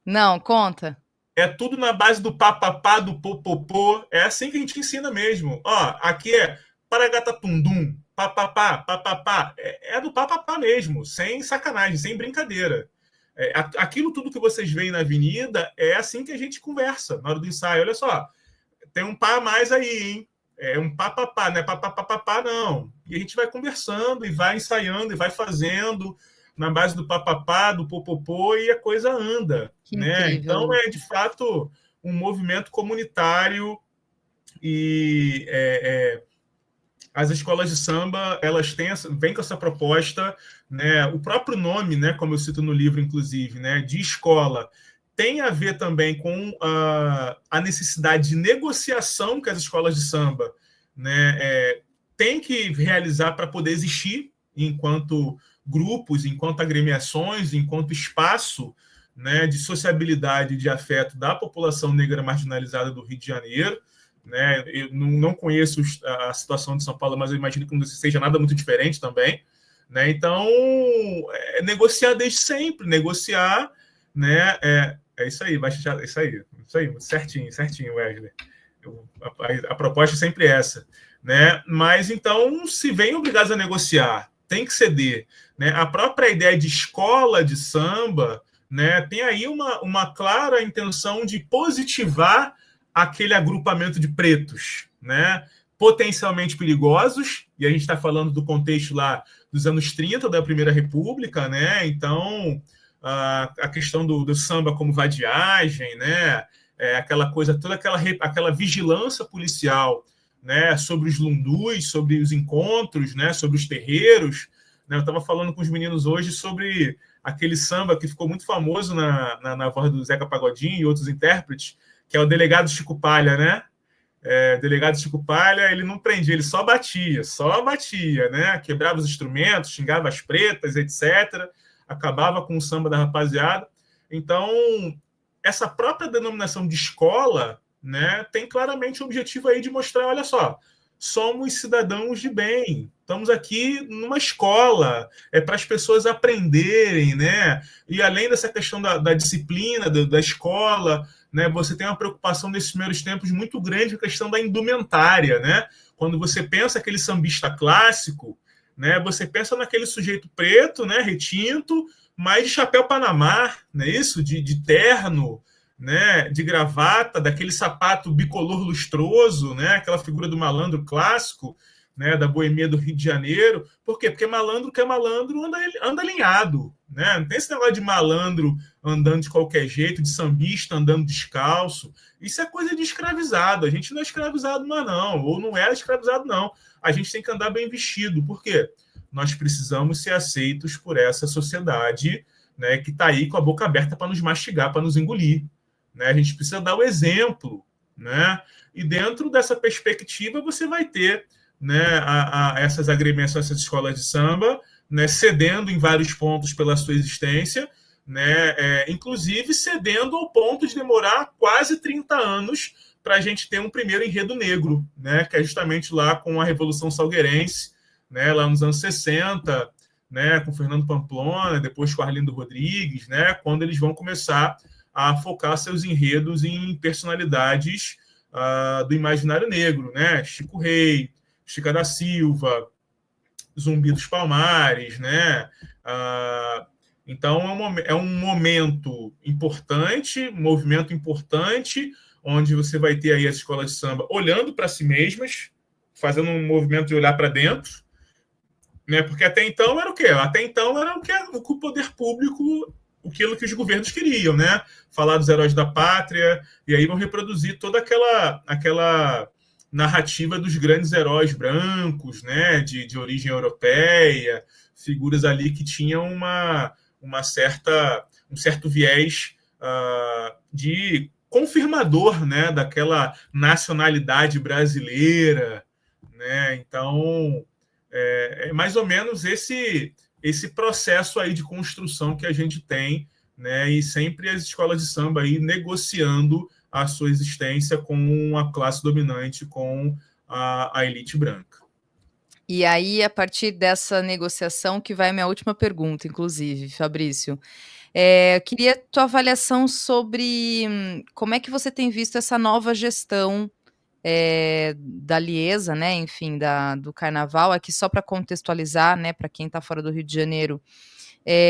Não, conta. É tudo na base do papapá, do popopô. É assim que a gente ensina mesmo. Ó, aqui é paragatatundum, papapá, papapá. É do papapá mesmo, sem sacanagem, sem brincadeira. Aquilo tudo que vocês veem na avenida é assim que a gente conversa na hora do ensaio. Olha só, tem um pá a mais aí, hein? É um papapá, não é papapá, não. E a gente vai conversando e vai ensaiando e vai fazendo na base do papapá, do popopô, e a coisa anda, Que né? incrível, Então, Lu. de fato um movimento comunitário e as escolas de samba, elas vêm com essa proposta, né? O próprio nome, né, como eu cito no livro, inclusive, né, de escola, tem a ver também com a necessidade de negociação que as escolas de samba, né, têm que realizar para poder existir enquanto grupos, enquanto agremiações, enquanto espaço, né, de sociabilidade, de afeto da população negra marginalizada do Rio de Janeiro, né? Eu não conheço a situação de São Paulo, mas eu imagino que não seja nada muito diferente também, né? Então, negociar desde sempre, negociar, né? É isso aí, isso aí, certinho, Wesley. A proposta é sempre essa, né? Mas então, se vem obrigados a negociar, tem que ceder, né? A própria ideia de escola de samba, né, tem aí uma clara intenção de positivar aquele agrupamento de pretos, né, potencialmente perigosos, e a gente está falando do contexto lá dos anos 30 da Primeira República, né? Então, a questão do samba como vadiagem, né? Aquela coisa, toda aquela vigilância policial, né, sobre os lundus, sobre os encontros, né, sobre os terreiros, né? Eu estava falando com os meninos hoje sobre aquele samba que ficou muito famoso na voz do Zeca Pagodinho e outros intérpretes, que é o Delegado Chico Palha, né? Delegado Chico Palha, ele não prendia, ele só batia, né? Quebrava os instrumentos, xingava as pretas, etc. Acabava com o samba da rapaziada. Então, essa própria denominação de escola, né, tem claramente o objetivo aí de mostrar, olha só, somos cidadãos de bem. Estamos aqui numa escola, para as pessoas aprenderem, né? E além dessa questão da disciplina, da escola, né? Você tem uma preocupação nesses primeiros tempos muito grande com a questão da indumentária, né? Quando você pensa aquele sambista clássico, né? Você pensa naquele sujeito preto, né? Retinto, mas de chapéu panamá, não é isso? De terno, né, de gravata, daquele sapato bicolor lustroso, né, aquela figura do malandro clássico, né, da boemia do Rio de Janeiro. Por quê? Porque malandro que é malandro anda alinhado. Né? Não tem esse negócio de malandro andando de qualquer jeito, de sambista andando descalço. Isso é coisa de escravizado. A gente não é escravizado mais, não. Ou não era escravizado, não. A gente tem que andar bem vestido. Por quê? Nós precisamos ser aceitos por essa sociedade, né, que está aí com a boca aberta para nos mastigar, para nos engolir. Né? A gente precisa dar o exemplo. Né? E dentro dessa perspectiva, você vai ter, né, essas agremiações, essas escolas de samba, né, cedendo em vários pontos pela sua existência, né, inclusive cedendo ao ponto de demorar quase 30 anos para a gente ter um primeiro enredo negro, né, que é justamente lá com a Revolução Salgueirense, né, lá nos anos 60, né, com Fernando Pamplona, depois com Arlindo Rodrigues, né, quando eles vão começar a focar seus enredos em personalidades do imaginário negro, né, Chico Rei, Chica da Silva, Zumbi dos Palmares, né? Então é um momento importante, um movimento importante, onde você vai ter aí as escolas de samba olhando para si mesmas, fazendo um movimento de olhar para dentro, né? Porque até então era o quê? Até então era o que o poder público, aquilo que os governos queriam, né? Falar dos heróis da pátria, e aí vão reproduzir toda aquela narrativa dos grandes heróis brancos, né? De origem europeia, figuras ali que tinham um certo viés de confirmador, né? Daquela nacionalidade brasileira, né? Então é mais ou menos esse processo aí de construção que a gente tem, né? E sempre as escolas de samba aí negociando a sua existência com a classe dominante, com a elite branca. E aí, a partir dessa negociação que vai minha última pergunta, inclusive, Fabrício. Eu queria tua avaliação sobre como é que você tem visto essa nova gestão da Liesa, né, enfim, do carnaval. Aqui só para contextualizar, né, para quem está fora do Rio de Janeiro,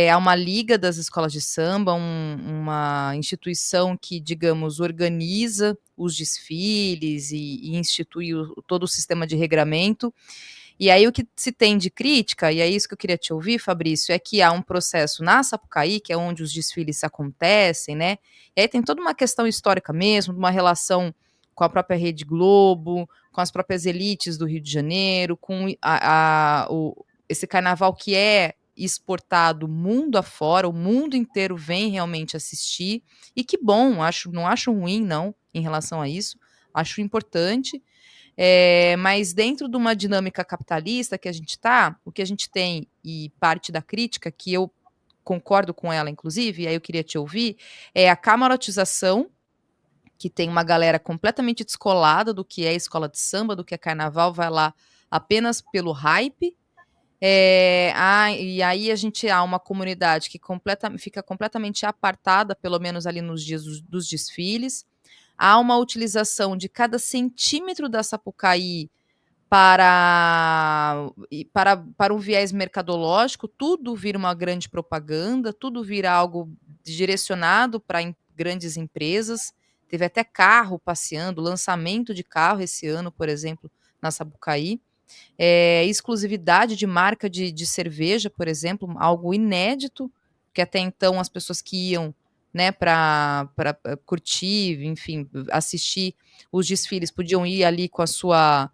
há uma liga das escolas de samba, uma instituição que, digamos, organiza os desfiles e institui todo o sistema de regramento. E aí o que se tem de crítica, e é isso que eu queria te ouvir, Fabrício, é que há um processo na Sapucaí, que é onde os desfiles acontecem, né? E aí tem toda uma questão histórica mesmo, uma relação com a própria Rede Globo, com as próprias elites do Rio de Janeiro, com esse carnaval que é exportado mundo afora, o mundo inteiro vem realmente assistir, e que bom, não acho ruim, não, em relação a isso, acho importante. Mas dentro de uma dinâmica capitalista que a gente está, o que a gente tem, e parte da crítica, que eu concordo com ela, inclusive, e aí eu queria te ouvir, é a camarotização, que tem uma galera completamente descolada do que é escola de samba, do que é carnaval, vai lá apenas pelo hype. E aí a gente há uma comunidade que fica completamente apartada, pelo menos ali nos dias dos desfiles. Há uma utilização de cada centímetro da Sapucaí para um viés mercadológico, tudo vira uma grande propaganda, tudo vira algo direcionado para grandes empresas. Teve até carro passeando, lançamento de carro esse ano, por exemplo, na Sapucaí. Exclusividade de marca de cerveja, por exemplo, algo inédito, que até então as pessoas que iam, né, para curtir, enfim, assistir os desfiles, podiam ir ali com a sua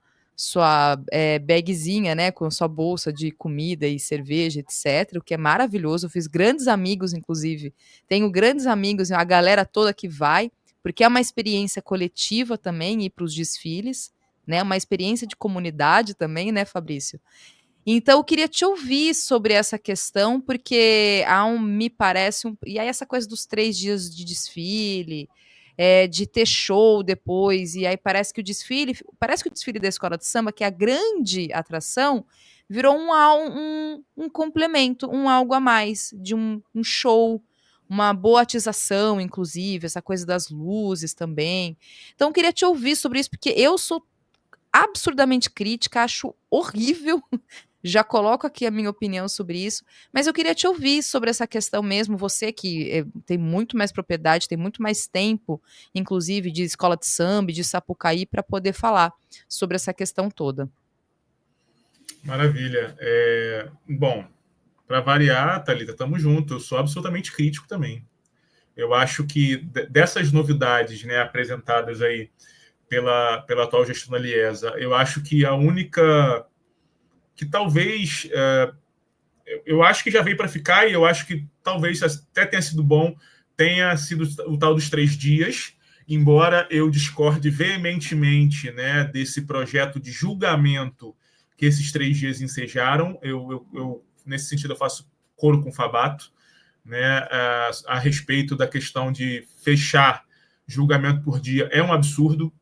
bagzinha, né, com a sua bolsa de comida e cerveja, etc., o que é maravilhoso. Eu fiz grandes amigos, inclusive. Tenho grandes amigos, a galera toda que vai, porque é uma experiência coletiva também ir para os desfiles, né, uma experiência de comunidade também, né, Fabrício? Então eu queria te ouvir sobre essa questão, porque me parece, e aí essa coisa dos 3 dias de desfile, de ter show depois, e aí parece que o desfile da escola de samba, que é a grande atração, virou um complemento, um algo a mais, de um show, uma boa atização, inclusive, essa coisa das luzes também. Então, eu queria te ouvir sobre isso, porque eu sou absurdamente crítica, acho horrível. Já coloco aqui a minha opinião sobre isso, mas eu queria te ouvir sobre essa questão mesmo, você que tem muito mais propriedade, tem muito mais tempo, inclusive, de escola de samba, de Sapucaí, para poder falar sobre essa questão toda. Maravilha. Bom, para variar, Thalita, estamos juntos. Eu sou absolutamente crítico também. Eu acho que dessas novidades, né, apresentadas aí pela atual gestão da Liesa, eu acho que a única que talvez eu acho que já veio para ficar, e eu acho que talvez até tenha sido bom, tenha sido o tal dos 3 dias, embora eu discorde veementemente, né, desse projeto de julgamento que esses 3 dias ensejaram. Eu nesse sentido, eu faço coro com o Fabato, né, a respeito da questão de fechar julgamento por dia. É um absurdo,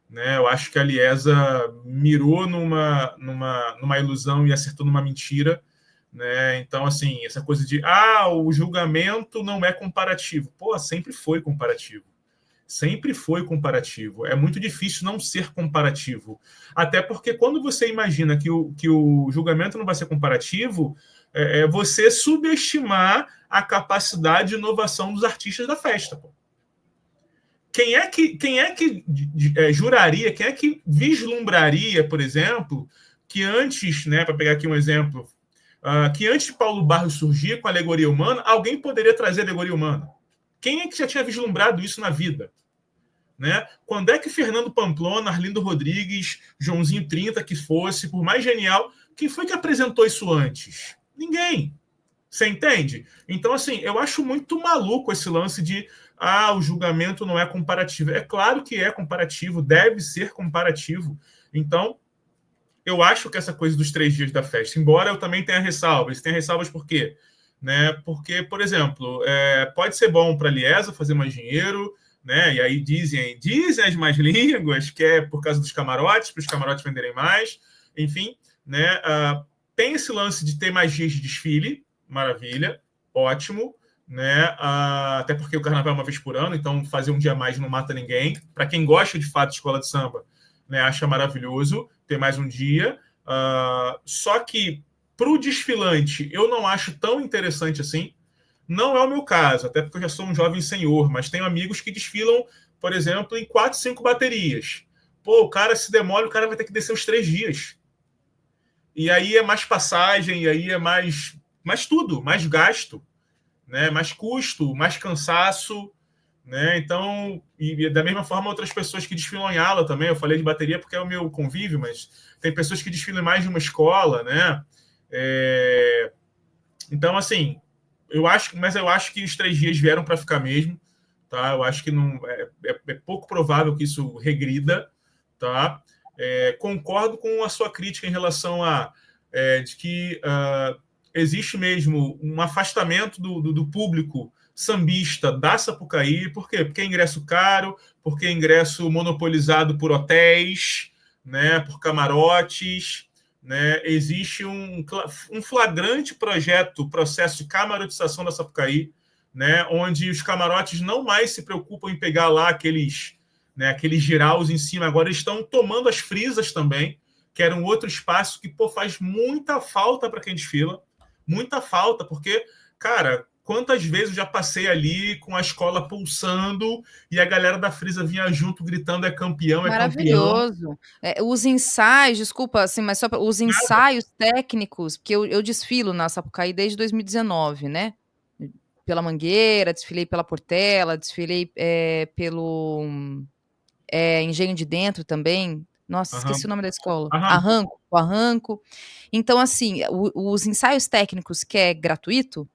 né? Eu acho que a Liesa mirou numa ilusão e acertou numa mentira, né? Então, assim, essa coisa de o julgamento não é comparativo. Pô, sempre foi comparativo. Sempre foi comparativo. É muito difícil não ser comparativo. Até porque quando você imagina que o julgamento não vai ser comparativo, é você subestimar a capacidade de inovação dos artistas da festa. Pô. Quem é que juraria, quem é que vislumbraria, por exemplo, que antes, né, para pegar aqui um exemplo, que antes de Paulo Barros surgir com a alegoria humana, alguém poderia trazer a alegoria humana? Quem é que já tinha vislumbrado isso na vida? Né? Quando é que Fernando Pamplona, Arlindo Rodrigues, Joãozinho 30, que fosse, por mais genial, quem foi que apresentou isso antes? Ninguém. Você entende? Então, assim, eu acho muito maluco esse lance de o julgamento não é comparativo. É claro que é comparativo, deve ser comparativo. Então, eu acho que essa coisa dos 3 dias da festa, embora eu também tenha ressalvas. Tem ressalvas por quê? Né? Porque, por exemplo, pode ser bom para a Liesa fazer mais dinheiro, né? E aí dizem as más línguas que é por causa dos camarotes, para os camarotes venderem mais, enfim, né? Tem esse lance de ter mais dias de desfile, maravilha, ótimo, né? Até porque o carnaval é uma vez por ano, então fazer um dia a mais não mata ninguém. Para quem gosta de fato de escola de samba, né, acha maravilhoso ter mais um dia. Só que para o desfilante eu não acho tão interessante assim. Não é o meu caso, até porque eu já sou um jovem senhor, mas tenho amigos que desfilam, por exemplo, em 4, 5 baterias. Pô, o cara se demora, o cara vai ter que descer os 3 dias. E aí é mais passagem, e aí é mais tudo, mais gasto, né? Mais custo, mais cansaço, né? Então, e da mesma forma outras pessoas que desfilam em aula também, eu falei de bateria porque é o meu convívio, mas tem pessoas que desfilam mais de uma escola, né? Então, assim, eu acho que os 3 dias vieram para ficar mesmo, tá? Eu acho que não é pouco provável que isso regrida, tá? Concordo com a sua crítica em relação de que existe mesmo um afastamento do público sambista da Sapucaí. Por quê? Porque é ingresso caro, porque é ingresso monopolizado por hotéis, né, por camarotes, né? Existe um flagrante processo de camarotização da Sapucaí, né, onde os camarotes não mais se preocupam em pegar lá aqueles giraus em cima, agora eles estão tomando as frisas também, que era um outro espaço que faz muita falta para quem desfila, muita falta, porque, cara, quantas vezes eu já passei ali com a escola pulsando e a galera da frisa vinha junto gritando é campeão, é campeão. Maravilhoso. Os ensaios, desculpa, assim, mas só os ensaios técnicos, porque eu desfilo na Sapucaí desde 2019, né? Pela Mangueira, desfilei pela Portela, desfilei pelo Engenho de Dentro também. Nossa, esqueci o nome da escola. Arranco. Então, assim, os ensaios técnicos que é gratuito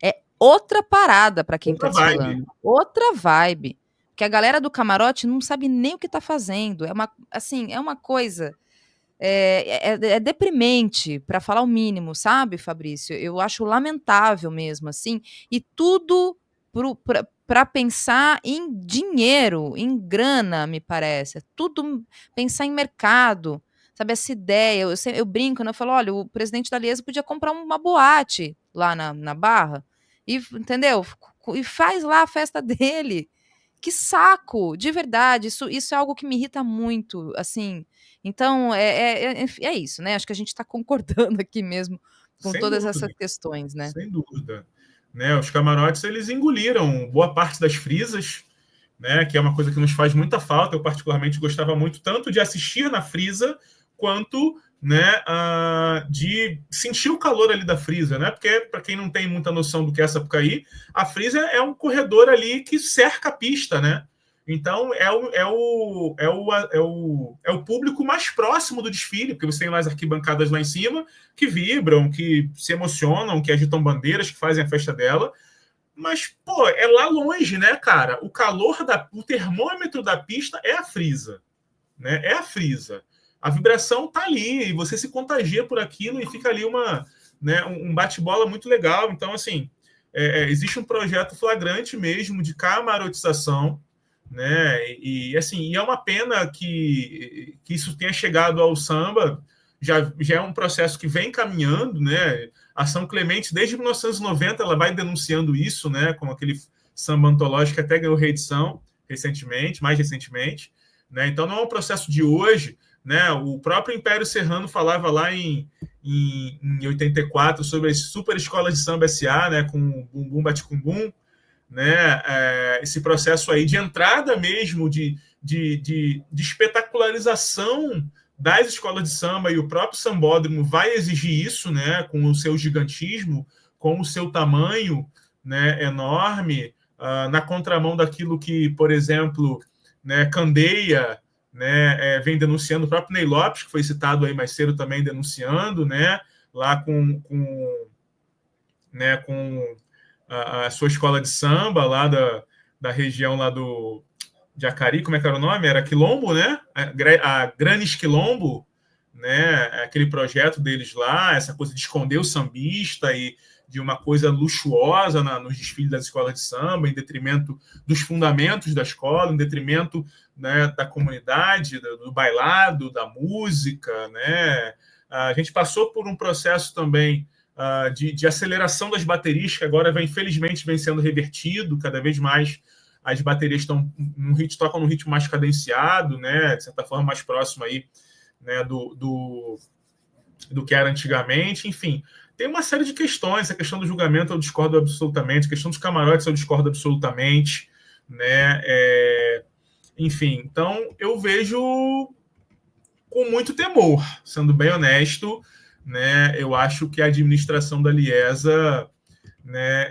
é outra parada para quem está desfilando. Outra vibe. Porque a galera do camarote não sabe nem o que está fazendo. É uma coisa. É deprimente, para falar o mínimo, sabe, Fabrício? Eu acho lamentável mesmo, assim. E tudo para pensar em dinheiro, em grana, me parece. É tudo pensar em mercado, sabe? Essa ideia. Eu brinco, né? Eu falo: olha, o presidente da Liesa podia comprar uma boate lá na Barra, e, entendeu? E faz lá a festa dele. Que saco, de verdade, isso é algo que me irrita muito, assim. Então, é isso, né, acho que a gente está concordando aqui mesmo com Sem todas dúvida, essas questões, né. sem dúvida. Né, os camarotes eles engoliram boa parte das frisas, né, que é uma coisa que nos faz muita falta. Eu particularmente gostava muito tanto de assistir na frisa quanto, né, de sentir o calor ali da frisa, né? Porque para quem não tem muita noção do que é essa Sapucaí, a frisa é um corredor ali que cerca a pista, né? Então é o público mais próximo do desfile, porque você tem lá as arquibancadas lá em cima que vibram, que se emocionam, que agitam bandeiras, que fazem a festa dela. Mas, pô, é lá longe, né, cara? O termômetro da pista é a frisa, né? É a frisa. A vibração tá ali e você se contagia por aquilo e fica ali né, um bate-bola muito legal. Então, assim, existe um projeto flagrante mesmo de camarotização, né? Assim, é uma pena que isso tenha chegado ao samba. Já é um processo que vem caminhando, né? A São Clemente, desde 1990, ela vai denunciando isso, né? Como aquele samba antológico que até ganhou reedição recentemente, mais recentemente, né? Então não é um processo de hoje, né? O próprio Império Serrano falava lá em 84 sobre as super escolas de samba SA, né? Com Bumbum Bate-Cumbum, né? Esse processo aí de entrada mesmo, de espetacularização das escolas de samba, e o próprio sambódromo vai exigir isso, né? Com o seu gigantismo, com o seu tamanho, né? Enorme, na contramão daquilo que, por exemplo, né, Candeia, né, vem denunciando, o próprio Ney Lopes, que foi citado aí mais cedo também denunciando, né? Lá com a sua escola de samba lá da região lá de Acari, como é que era o nome? Era Quilombo, né? A Granes Quilombo, né? Aquele projeto deles lá, essa coisa de esconder o sambista e de uma coisa luxuosa nos desfiles das escolas de samba, em detrimento dos fundamentos da escola, em detrimento, né, da comunidade, do bailado, da música, né? A gente passou por um processo também de aceleração das baterias, que agora, infelizmente, vem sendo revertido. Cada vez mais as baterias tocam num ritmo mais cadenciado, né, de certa forma mais próximo aí, né, do que era antigamente. Enfim, tem uma série de questões. A questão do julgamento eu discordo absolutamente, a questão dos camarotes eu discordo absolutamente, né? Enfim, então eu vejo com muito temor, sendo bem honesto, né? Eu acho que a administração da Liesa, né,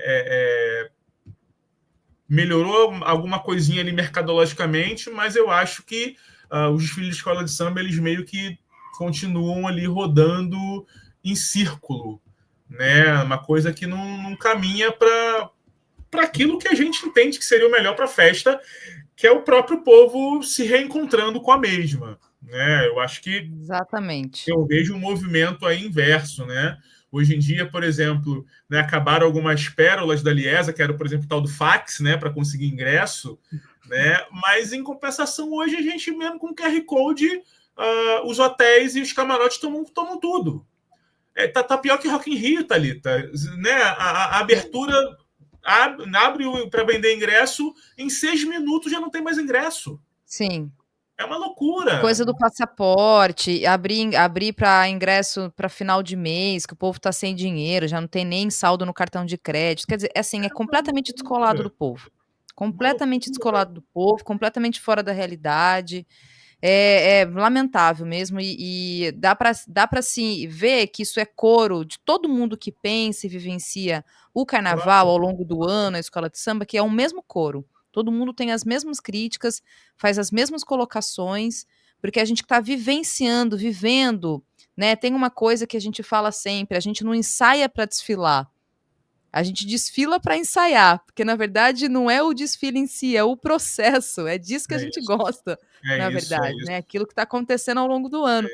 melhorou alguma coisinha ali mercadologicamente, mas eu acho que os desfiles de escola de samba, eles meio que continuam ali rodando em círculo, né? Uma coisa que não caminha para aquilo que a gente entende que seria o melhor para a festa, que é o próprio povo se reencontrando com a mesma, né? Eu acho que Exatamente. eu vejo um movimento aí inverso, né? Hoje em dia, por exemplo, né, acabaram algumas pérolas da Liesa, que era, por exemplo, o tal do fax, né, para conseguir ingresso, né? Mas, em compensação, hoje a gente mesmo com QR Code, os hotéis e os camarotes tomam tudo. Tá pior que Rock in Rio, Thalita. Né? A abertura abre para vender ingresso, em 6 minutos já não tem mais ingresso. Sim. É uma loucura. Coisa do passaporte, abrir para ingresso para final de mês, que o povo tá sem dinheiro, já não tem nem saldo no cartão de crédito. Quer dizer, assim, é É uma completamente descolado do loucura. povo. Uma Completamente loucura. descolado do povo, completamente fora da realidade. É lamentável mesmo, e dá para se ver que isso é coro de todo mundo que pensa e vivencia o carnaval Claro. ao longo do ano, a escola de samba, que é o mesmo coro. Todo mundo tem as mesmas críticas, faz as mesmas colocações, porque a gente está vivenciando, vivendo, né? Tem uma coisa que a gente fala sempre: a gente não ensaia para desfilar. A gente desfila para ensaiar, porque na verdade não é o desfile em si, é o processo, é disso que a É gente isso. gosta, É na isso, é verdade, isso. né, aquilo que está acontecendo ao longo do ano.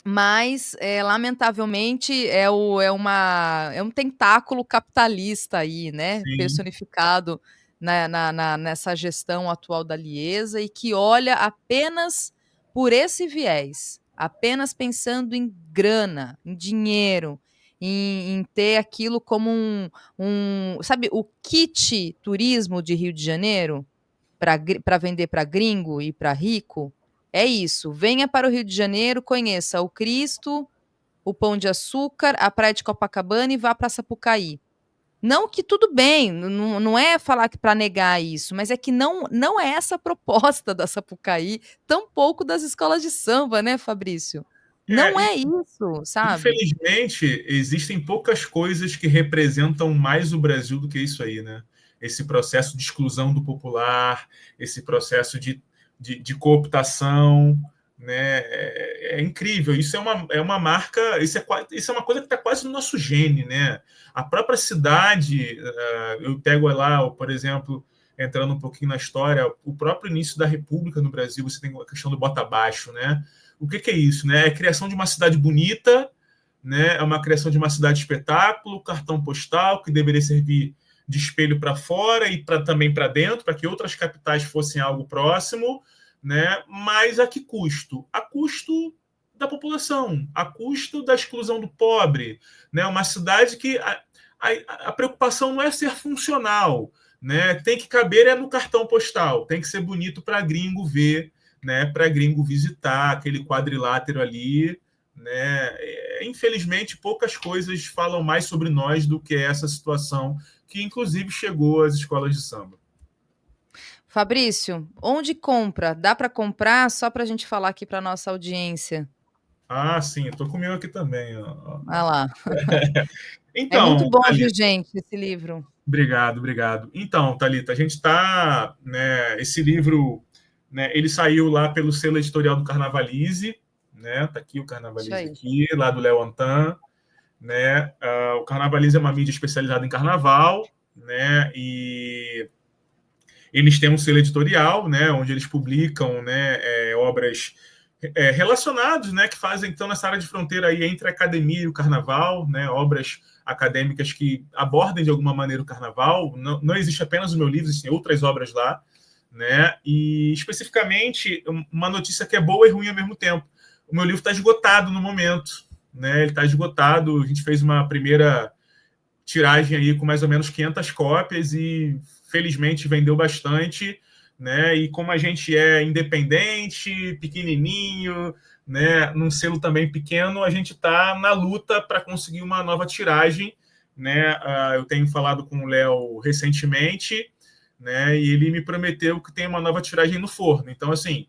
Mas, lamentavelmente, é um tentáculo capitalista aí, né, Sim, personificado nessa gestão atual da Liesa e que olha apenas por esse viés, apenas pensando em grana, em dinheiro, em ter aquilo como sabe, o kit turismo de Rio de Janeiro para vender para gringo e para rico? É isso. Venha para o Rio de Janeiro, conheça o Cristo, o Pão de Açúcar, a Praia de Copacabana e vá para Sapucaí. Não que tudo bem, não é falar que para negar isso, mas é que não é essa a proposta da Sapucaí, tampouco das escolas de samba, né, Fabrício? Não É, é isso, sabe? infelizmente, existem poucas coisas que representam mais o Brasil do que isso aí, né? Esse processo de exclusão do popular, esse processo de cooptação, né? É incrível. Isso é uma marca, isso é uma coisa que está quase no nosso gene, né? A própria cidade, eu pego lá, por exemplo, entrando um pouquinho na história, o próprio início da República no Brasil, você tem a questão do bota abaixo, né? O que é isso, né? É a criação de uma cidade bonita, né? É uma criação de uma cidade espetáculo, cartão postal que deveria servir de espelho para fora e também para dentro, para que outras capitais fossem algo próximo, né? Mas a que custo? A custo da população, a custo da exclusão do pobre, né? Uma cidade que a preocupação não é ser funcional, né? Tem que caber no cartão postal, tem que ser bonito para gringo ver, né? Para gringo visitar aquele quadrilátero ali, né? Infelizmente, poucas coisas falam mais sobre nós do que essa situação que, inclusive, chegou às escolas de samba. Fabrício, onde compra? Dá para comprar só para a gente falar aqui para nossa audiência? Ah, sim, estou com o meu aqui também. Ah lá. É muito Então, bom, viu, Thalita, gente, esse livro. obrigado, obrigado. Então, Thalita, a gente está, né, esse livro, né, ele saiu lá pelo selo editorial do Carnavalize, né? Tá aqui o Isso Carnavalize aí. aqui, lá do Léo Antan, né? O Carnavalize é uma mídia especializada em carnaval, né? E eles têm um selo editorial, né? Onde eles publicam, né? Obras relacionadas, né? Que fazem então nessa área de fronteira aí entre a academia e o carnaval, né? Obras acadêmicas que abordem de alguma maneira o carnaval. Não existe apenas o meu livro, existem outras obras lá, né? E especificamente uma notícia que é boa e ruim ao mesmo tempo. O meu livro está esgotado no momento, né? Ele está esgotado. A gente fez uma primeira tiragem aí com mais ou menos 500 cópias e felizmente vendeu bastante, né? E como a gente é independente, pequenininho, né, num selo também pequeno, a gente está na luta para conseguir uma nova tiragem, né? Eu tenho falado com o Léo recentemente, né? E ele me prometeu que tem uma nova tiragem no forno. Então, assim,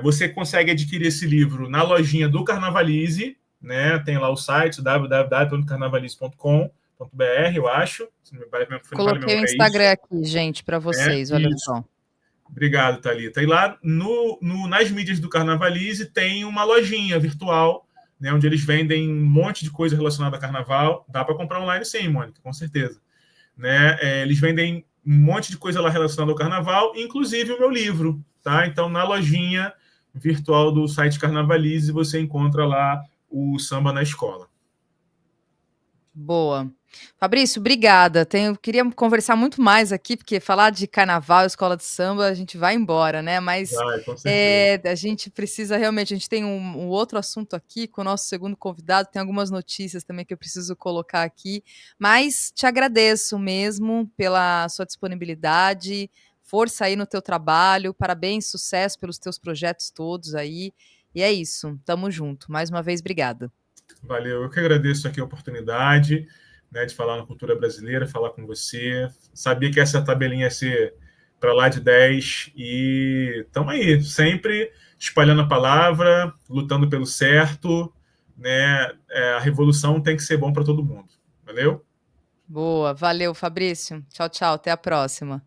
você consegue adquirir esse livro na lojinha do Carnavalize, né? Tem lá o site www.carnavalize.com.br, eu acho. Se não me falha a Coloquei o memória, é isso. Instagram aqui, gente, para vocês, olha Isso. só. Obrigado, Thalita. E lá nas mídias do Carnavalize tem uma lojinha virtual, né, onde eles vendem um monte de coisa relacionada a carnaval. Dá para comprar online sim, Mônica, com certeza. Né? Eles vendem um monte de coisa lá relacionada ao carnaval, inclusive o meu livro. Tá? Então, na lojinha virtual do site Carnavalize, você encontra lá o Samba na Escola. Boa. Fabrício, obrigada. Queria conversar muito mais aqui, porque falar de carnaval, escola de samba, a gente vai embora, né? Mas Vai, com certeza. a gente precisa realmente, a gente tem um outro assunto aqui com o nosso segundo convidado, tem algumas notícias também que eu preciso colocar aqui, mas te agradeço mesmo pela sua disponibilidade, força aí no teu trabalho, parabéns, sucesso pelos teus projetos todos aí. E é isso, tamo junto. Mais uma vez, obrigada. Valeu. Eu que agradeço aqui a oportunidade, né, de falar na cultura brasileira, falar com você. Sabia que essa tabelinha ia ser para lá de 10 e estamos aí, sempre espalhando a palavra, lutando pelo certo, né? A revolução tem que ser bom para todo mundo. Valeu? Boa, valeu, Fabrício. Tchau, tchau, até a próxima.